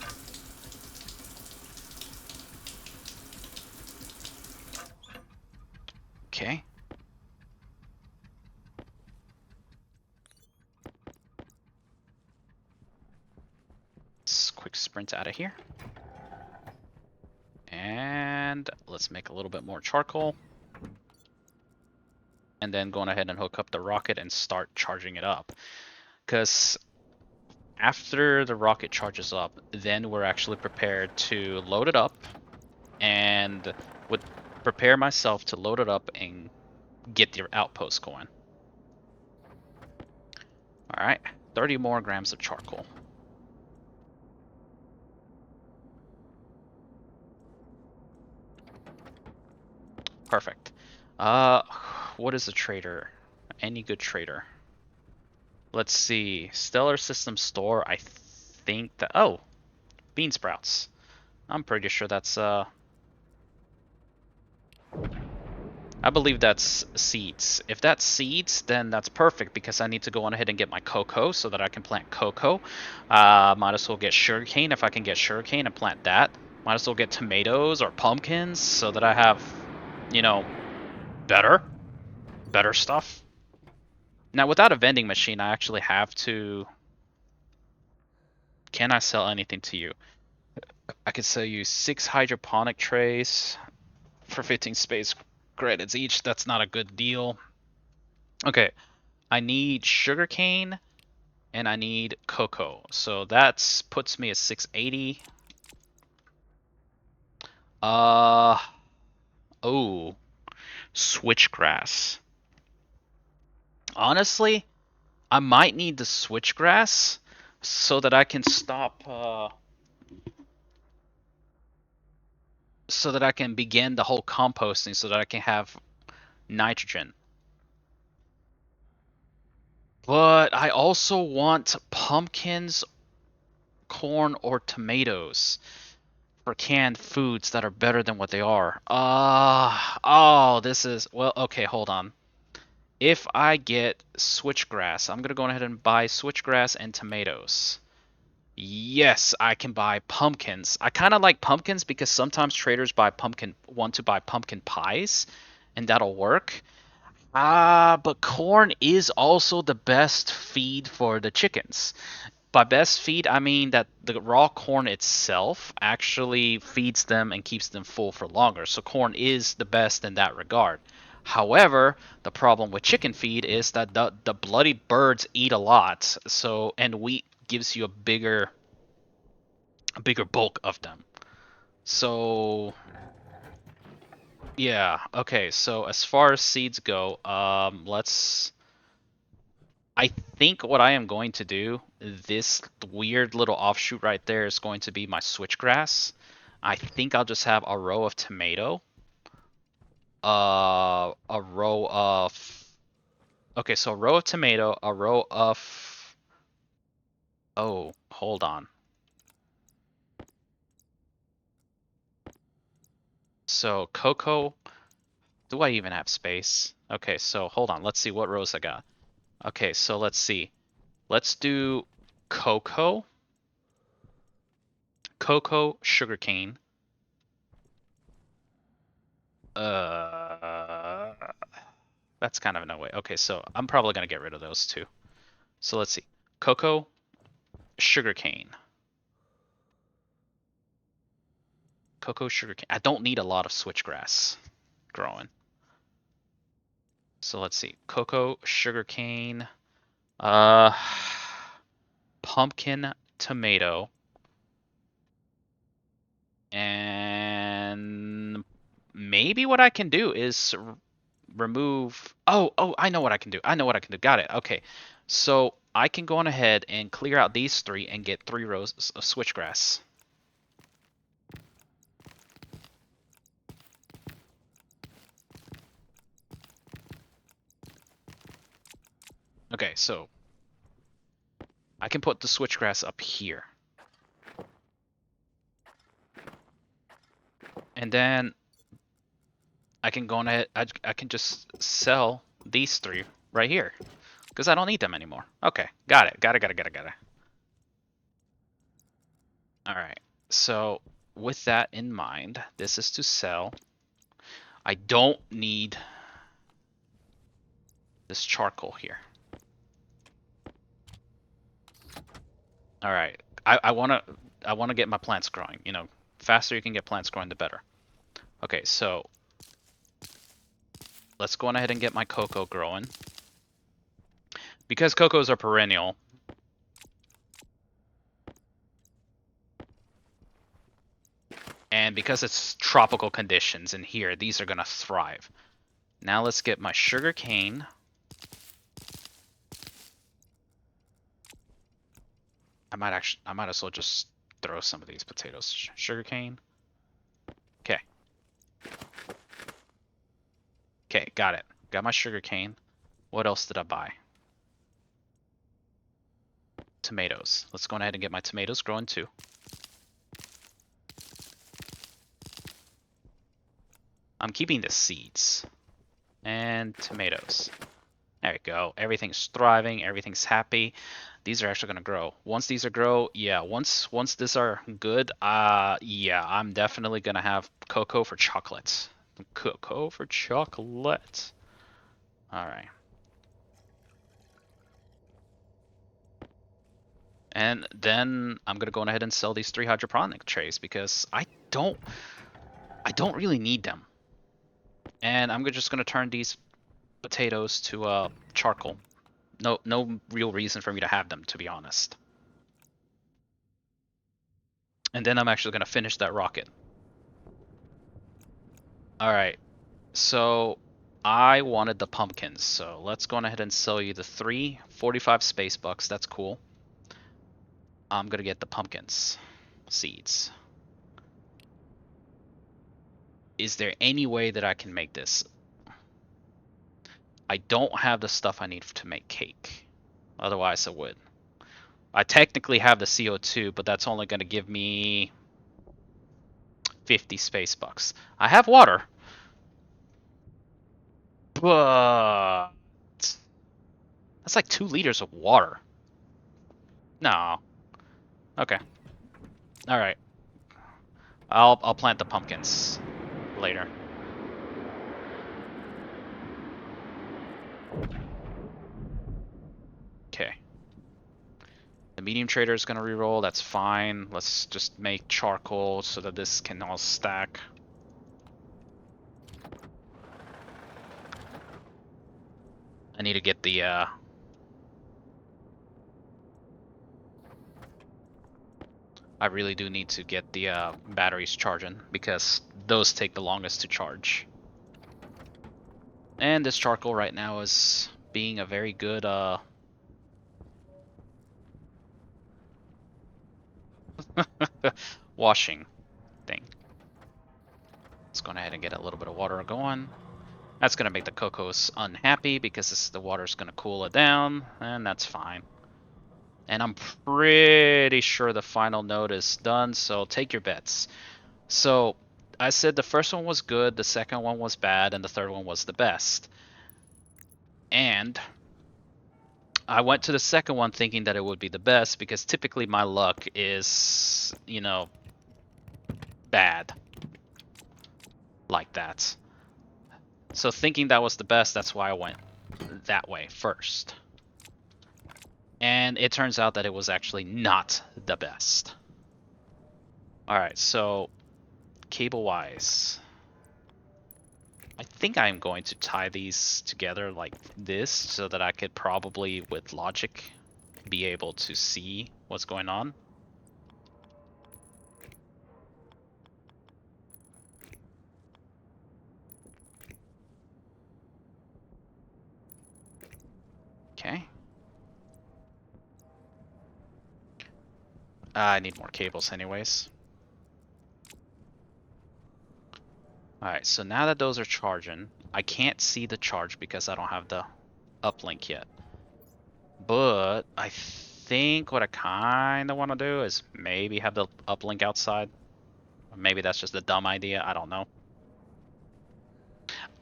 Okay. Let's quick sprint out of here. And let's make a little bit more charcoal. And then going ahead and hook up the rocket and start charging it up. Because after the rocket charges up, then we're actually prepared to load it up and would prepare myself to load it up and get the outpost going. All right, 30 more grams of charcoal. Perfect. What is a trader? Any good trader? Let's see. Stellar System Store. I think that. Oh, bean sprouts. I'm pretty sure that's I believe that's seeds. If that's seeds, then that's perfect because I need to go on ahead and get my cocoa so that I can plant cocoa. Might as well get sugarcane if I can get sugarcane and plant that. Might as well get tomatoes or pumpkins so that I have, you know, better stuff. Now, without a vending machine, I actually have to can I sell anything to you? I could sell you 6 hydroponic trays for 15 space credits each. That's not a good deal. Okay, I need sugarcane and I need cocoa. So that puts me at 680. Uh oh, switchgrass. Honestly, I might need the switchgrass so that I can stop so that I can begin the whole composting so that I can have nitrogen. But I also want pumpkins, corn, or tomatoes for canned foods that are better than what they are. Oh, this is, well, okay, hold on. If I get switchgrass, I'm gonna go ahead and buy switchgrass and tomatoes. Yes, I can buy pumpkins. I kind of like pumpkins because sometimes traders want to buy pumpkin pies, and that'll work. But corn is also the best feed for the chickens. By best feed, I mean that the raw corn itself actually feeds them and keeps them full for longer. So corn is the best in that regard. However, the problem with chicken feed is that the bloody birds eat a lot. So and wheat gives you a bigger bulk of them. So yeah, okay. So as far as seeds go, let's. I think what I am going to do, this weird little offshoot right there is going to be my switchgrass. I think I'll just have a row of tomato, a row of. Okay, so a row of tomato, a row of. Oh, hold on. So cocoa. Do I even have space? Okay, so hold on. Let's see what rows I got. Okay, so let's see. Let's do cocoa, sugarcane. Uh, that's kind of no way. Okay, so I'm probably gonna get rid of those two. So let's see. Cocoa, sugarcane. Cocoa, sugarcane. I don't need a lot of switchgrass growing. So let's see. Cocoa, sugarcane, uh, pumpkin, tomato, and maybe what I can do is remove. Oh, I know what I can do. I know what I can do. Got it. Okay. So I can go on ahead and clear out these three and get 3 rows of switchgrass. Okay, so I can put the switchgrass up here. And then I can go on ahead, I can just sell these 3 right here. Because I don't need them anymore. Okay, got it. Got it. Alright, so with that in mind, this is to sell. I don't need this charcoal here. Alright, I wanna get my plants growing. You know, faster you can get plants growing, the better. Okay, so let's go on ahead and get my cocoa growing. Because cocoas are perennial, and because it's tropical conditions in here, these are gonna thrive. Now let's get my sugar cane. I might as well just throw some of these potatoes. Sugar cane. Okay. Okay, got it. Got my sugar cane. What else did I buy? Tomatoes. Let's go ahead and get my tomatoes growing too. I'm keeping the seeds. And tomatoes. There we go. Everything's thriving. Everything's happy. These are actually gonna grow. Once these are grow, yeah. Once these are good, yeah, I'm definitely gonna have cocoa for chocolate. Cocoa for chocolate. All right. And then I'm gonna go ahead and sell these 3 hydroponic trays because I don't really need them. And I'm just gonna turn these potatoes to charcoal. No real reason for me to have them, to be honest. And then I'm actually gonna finish that rocket. All right. So I wanted the pumpkins, so let's go ahead and sell you the 345 space bucks. That's cool. I'm gonna get the pumpkins seeds. Is there any way that I can make this? I don't have the stuff I need to make cake. Otherwise, I would. I technically have the CO2, but that's only gonna give me 50 space bucks. I have water, but that's like 2 liters of water. No. Okay. All right. I'll plant the pumpkins later. Okay. The medium trader is gonna reroll. That's fine. Let's just make charcoal so that this can all stack. I need to get the I really do need to get the batteries charging because those take the longest to charge. And this charcoal right now is being a very good washing thing. Let's go ahead and get a little bit of water going. That's gonna make the cocos unhappy because the water's gonna cool it down, and that's fine. And I'm pretty sure the final node is done, so take your bets. So I said the first one was good, the second one was bad, and the third one was the best. And I went to the second one thinking that it would be the best because typically my luck is, bad like that. So thinking that was the best, that's why I went that way first. And it turns out that it was actually not the best. Alright, so cable-wise, I think I'm going to tie these together like this so that I could probably, with logic, be able to see what's going on. Okay. I need more cables anyways. Alright, so now that those are charging, I can't see the charge because I don't have the uplink yet. But I think what I kind of want to do is maybe have the uplink outside. Or maybe that's just a dumb idea, I don't know.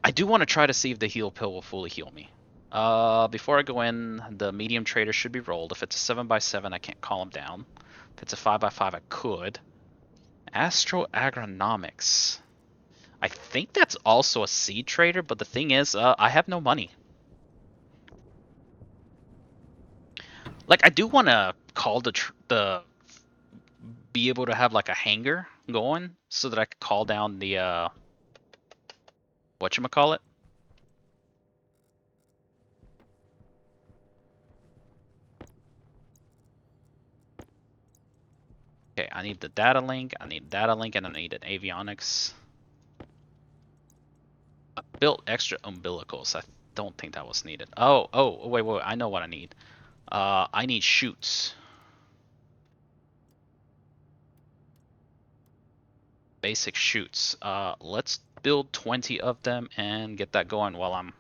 I do want to try to see if the heal pill will fully heal me. Before I go in, the medium trader should be rolled. If it's a 7x7, I can't call him down. If it's a 5x5, I could. Astro Agronomics. I think that's also a seed trader, but the thing is, I have no money. Like, I do want to call the be able to have like a hanger going so that I could call down the whatchamacallit. Okay, I need the data link, I need data link, and I need an avionics. I built extra umbilicals. I don't think that was needed. Oh, wait, I know what I need. I need chutes. Basic chutes. Let's build 20 of them and get that going while I'm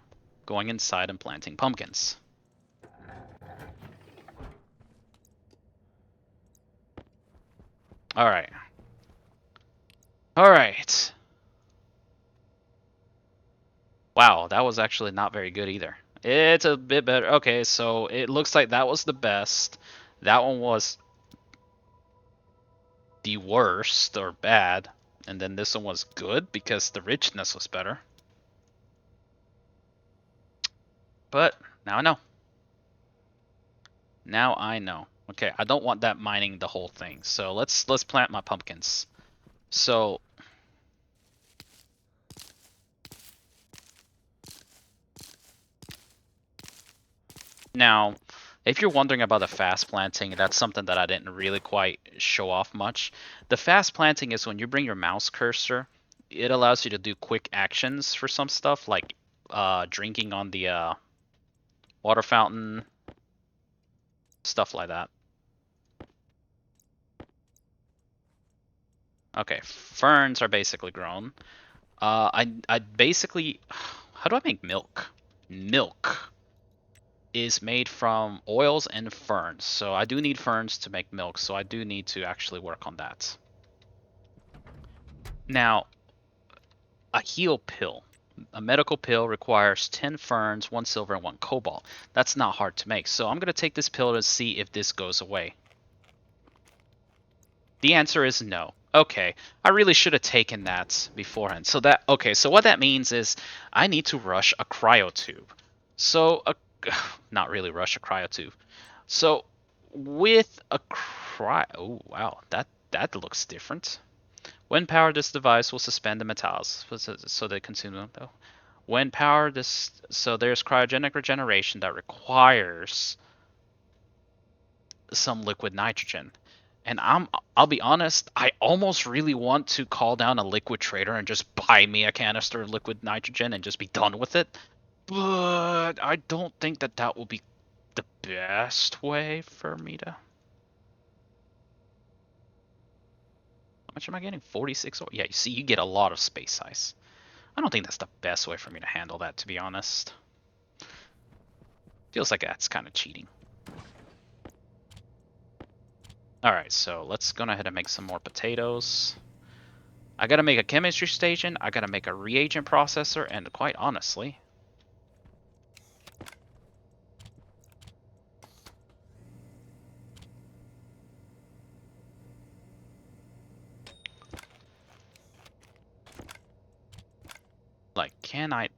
going inside and planting pumpkins. Alright. Alright. Wow, that was actually not very good either. It's a bit better. Okay, so it looks like that was the best. That one was the worst or bad. And then this one was good because the richness was better. But now I know. Now I know. Okay, I don't want that mining the whole thing. So let's plant my pumpkins. So now, if you're wondering about the fast planting, that's something that I didn't really quite show off much. The fast planting is when you bring your mouse cursor, it allows you to do quick actions for some stuff, like drinking on the water fountain, stuff like that. Okay, ferns are basically grown. I basically, how do I make milk? Milk is made from oils and ferns. So I do need ferns to make milk, so I do need to actually work on that. Now, a heal pill. A medical pill requires 10 ferns, 1 silver, and 1 cobalt. That's not hard to make. So I'm going to take this pill to see if this goes away. The answer is no. Okay, I really should have taken that beforehand. So what that means is I need to rush a cryotube. So, not really rush a cryotube. So, with a oh wow, that looks different. When powered, this device will suspend the metals, so they consume them. Though, when powered, there's cryogenic regeneration that requires some liquid nitrogen. And I'll be honest, I almost really want to call down a liquid trader and just buy me a canister of liquid nitrogen and just be done with it. But I don't think that will be the best way for me to. How much am I getting? 46 oil? Yeah, you see, you get a lot of space ice. I don't think that's the best way for me to handle that, to be honest. Feels like that's kind of cheating. Alright, so let's go ahead and make some more potatoes. I gotta make a chemistry station, I gotta make a reagent processor, and quite honestly... Like, can I...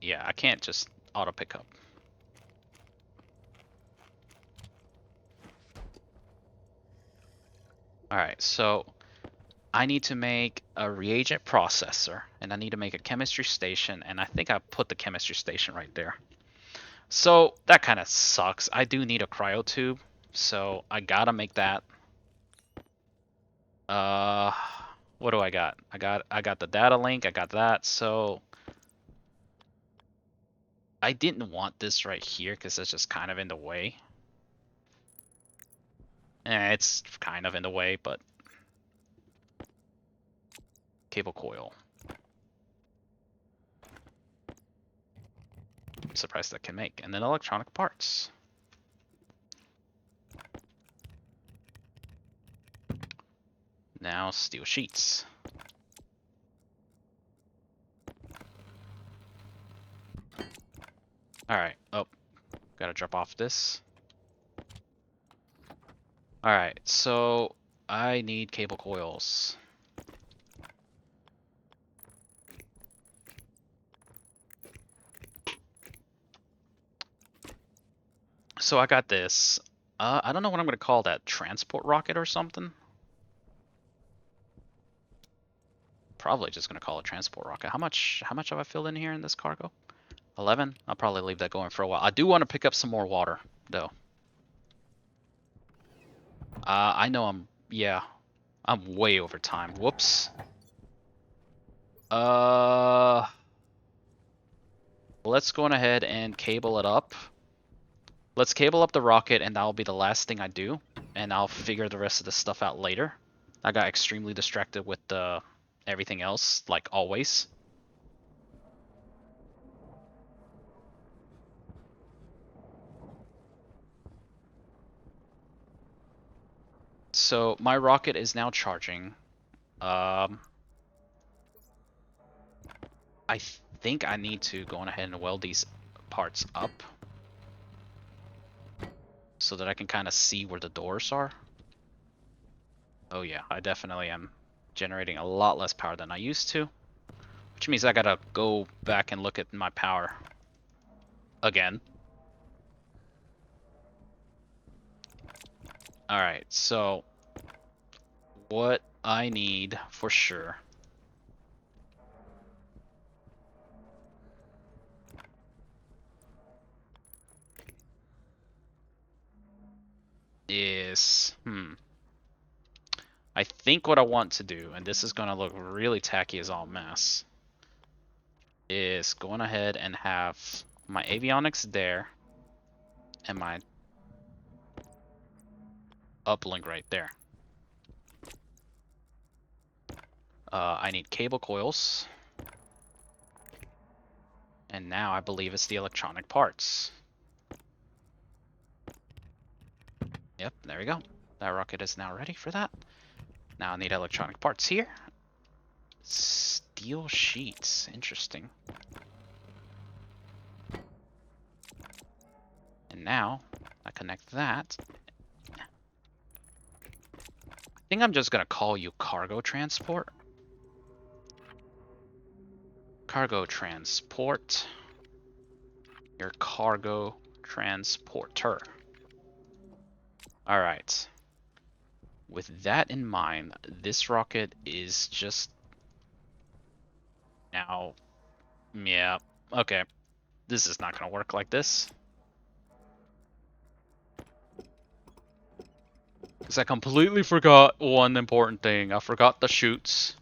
Yeah, I can't just auto pick up. Alright, so I need to make a reagent processor, and I need to make a chemistry station, and I think I put the chemistry station right there. So that kind of sucks. I do need a cryotube, so I gotta make that. Uh, what do I got? I got the data link. I got that. So I didn't want this right here because it's just kind of in the way. It's kind of in the way, but cable coil. I'm surprised that can make. And then electronic parts. Now steel sheets. Alright. Oh, gotta drop off this. Alright, so I need cable coils. So I got this. I don't know what I'm gonna call that. Transport rocket or something? Probably just gonna call it transport rocket. How much have I filled in here in this cargo? 11? I'll probably leave that going for a while. I do want to pick up some more water, though. I know yeah, I'm way over time. Whoops. Uh, let's go on ahead and cable it up. Let's cable up the rocket, and that'll be the last thing I do. And I'll figure the rest of the stuff out later. I got extremely distracted with everything else, like always. So my rocket is now charging. Um, I think I need to go on ahead and weld these parts up so that I can kind of see where the doors are. Oh yeah, I definitely am generating a lot less power than I used to, which means I gotta go back and look at my power again. Alright, so what I need for sure is I think what I want to do, and this is gonna look really tacky as all mess, is going ahead and have my avionics there and my uplink right there. I need cable coils, and now I believe it's the electronic parts. Yep, there we go. That rocket is now ready for that. Now I need electronic parts here. Steel sheets, interesting. And now I connect that. I think I'm just gonna call you cargo transport. Cargo transport. Your cargo transporter. Alright. With that in mind, this rocket is just now. Yeah, okay. This is not gonna work like this. Because I completely forgot one important thing. I forgot the chutes.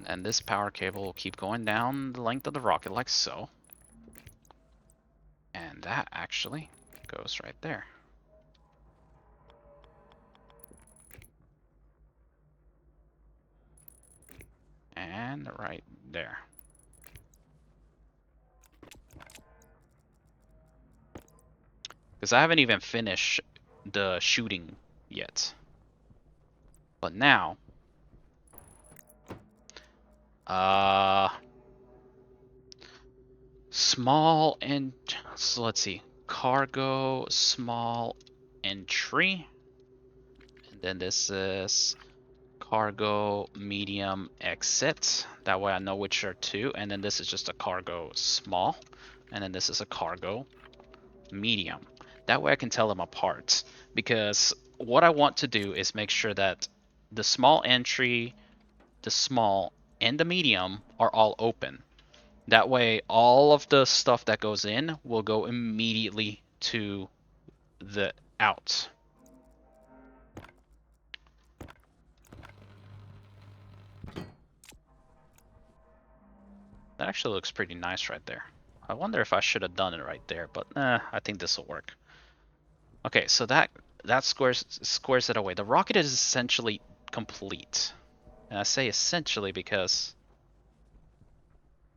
And this power cable will keep going down the length of the rocket like so. And that actually goes right there. And right there. Because I haven't even finished the shooting yet. But now, small and so let's see, cargo small entry, and then this is cargo medium exit. That way I know which are two, and then this is just a cargo small, and then this is a cargo medium. That way I can tell them apart, because what I want to do is make sure that the small entry, the small, and the medium are all open. That way all of the stuff that goes in will go immediately to the out. That actually looks pretty nice right there. I wonder if I should have done it right there, but I think this will work. Okay, so that squares it away. The rocket is essentially complete. And I say essentially because,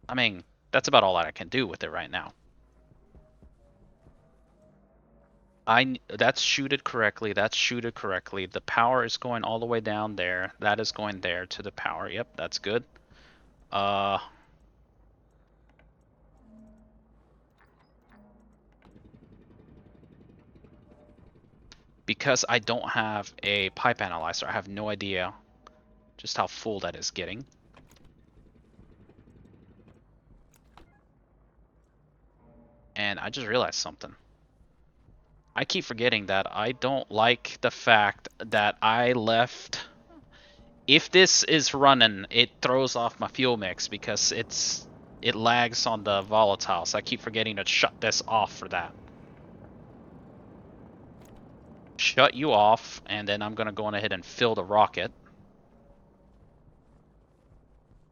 I mean, that's about all that I can do with it right now. That's shooted correctly. That's shooted correctly. The power is going all the way down there. That is going there to the power. Yep, that's good. Uh, because I don't have a pipe analyzer, I have no idea just how full that is getting. And I just realized something. I keep forgetting that I don't like the fact that I left. If this is running, it throws off my fuel mix because it lags on the volatile, so I keep forgetting to shut this off for that. Shut you off, and then I'm gonna go on ahead and fill the rocket.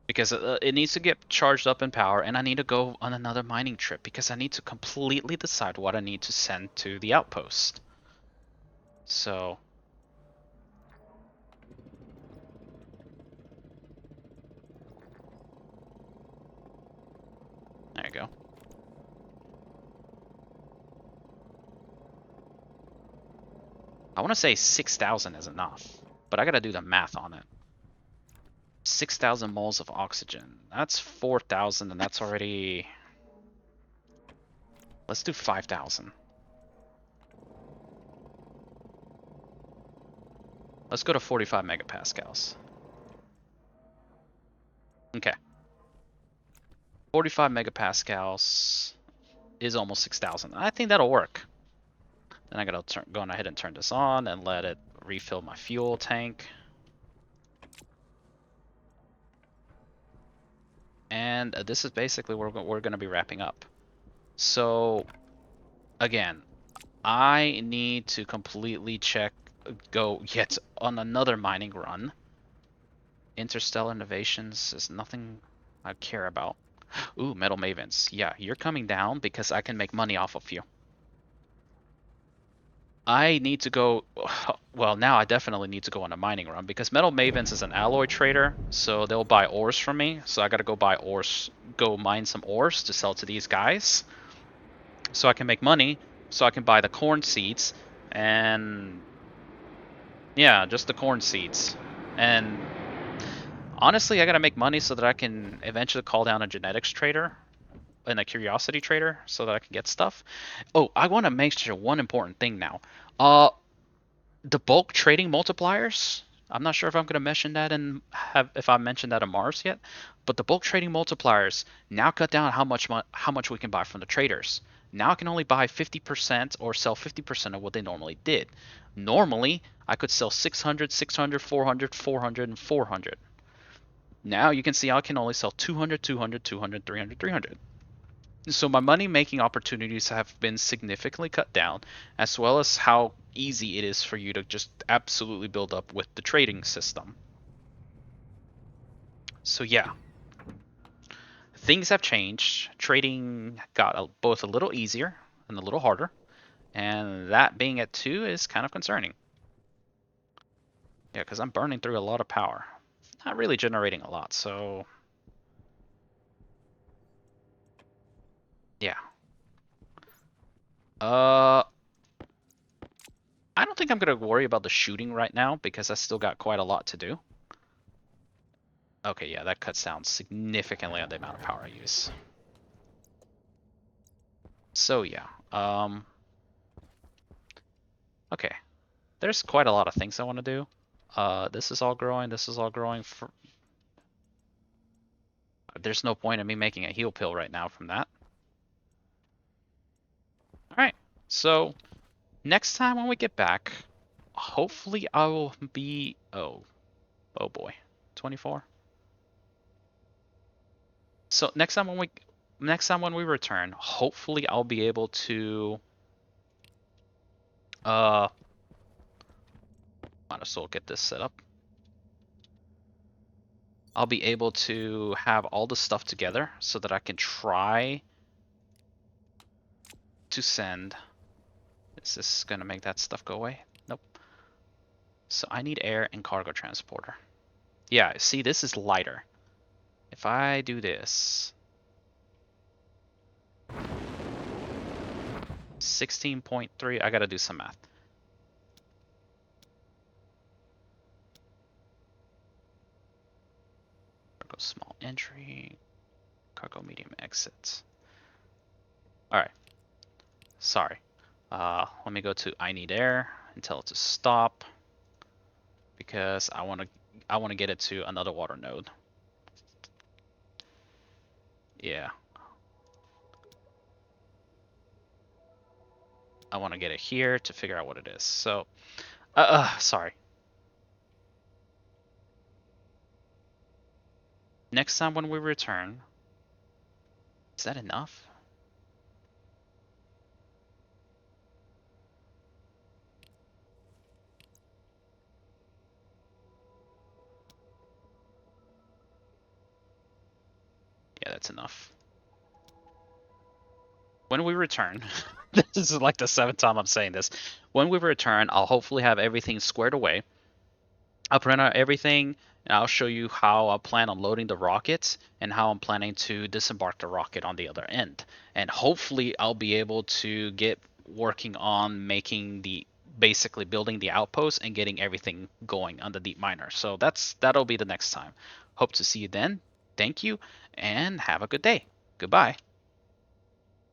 Because it needs to get charged up in power, and I need to go on another mining trip because I need to completely decide what I need to send to the outpost. So, there you go. I want to say 6,000 is enough, but I gotta do the math on it. 6,000 moles of oxygen. That's 4,000, and that's already... Let's do 5,000. Let's go to 45 megapascals. Okay. 45 megapascals is almost 6,000. I think that'll work. Then I gotta go ahead and turn this on and let it refill my fuel tank. And this is basically where we're going to be wrapping up. So, again, I need to completely go yet on another mining run. Interstellar innovations is nothing I care about. Ooh, Metal Mavens. Yeah, you're coming down because I can make money off of you. I need to go. Well, now I definitely need to go on a mining run because Metal Mavens is an alloy trader, so they'll buy ores from me. So I gotta go buy ores, go mine some ores to sell to these guys, so I can make money, so I can buy the corn seeds, and yeah, just the corn seeds. And honestly, I gotta make money so that I can eventually call down a genetics trader and a curiosity trader so that I can get stuff. Oh, I want to make sure one important thing now. Uh, the bulk trading multipliers. I'm not sure if I'm going to mention that and have if I mentioned that in Mars yet, but the bulk trading multipliers now cut down how much we can buy from the traders. Now I can only buy 50% or sell 50% of what they normally did. Normally, I could sell 600, 600, 400, 400, and 400. Now you can see I can only sell 200, 200, 200, 300, 300. So my money making opportunities have been significantly cut down, as well as how easy it is for you to just absolutely build up with the trading system. So yeah, things have changed. Trading got both a little easier and a little harder, and that being at 2 is kind of concerning. Yeah, because I'm burning through a lot of power. Not really generating a lot, so yeah. Uh, I don't think I'm gonna worry about the shooting right now because I still got quite a lot to do. Okay, yeah, that cuts down significantly on the amount of power I use. So yeah, okay. There's quite a lot of things I want to do. This is all growing. This is all growing. There's no point in me making a heal pill right now from that. All right. So next time when we get back, hopefully I will be. Oh boy, 24. So next time when we return, hopefully I'll be able to uh might as well get this set up. I'll be able to have all the stuff together so that I can try to send. Is this gonna make that stuff go away? Nope. So I need air and cargo transporter. Yeah, see, this is lighter. If I do this, 16.3, I gotta do some math. Cargo small entry, cargo medium exit. All right, sorry. Let me go to INEEDAIR and tell it to stop because I wanna get it to another water node. Yeah. I want to get it here to figure out what it is. So, sorry. Next time when we return, is that enough? Yeah, that's enough. When we return, this is like the 7th time I'm saying this. When we return, I'll hopefully have everything squared away. I'll print out everything and I'll show you how I plan on loading the rockets and how I'm planning to disembark the rocket on the other end. And hopefully I'll be able to get working on making the basically building the outpost and getting everything going on the deep miner. So that'll be the next time. Hope to see you then. Thank you and have a good day. Goodbye.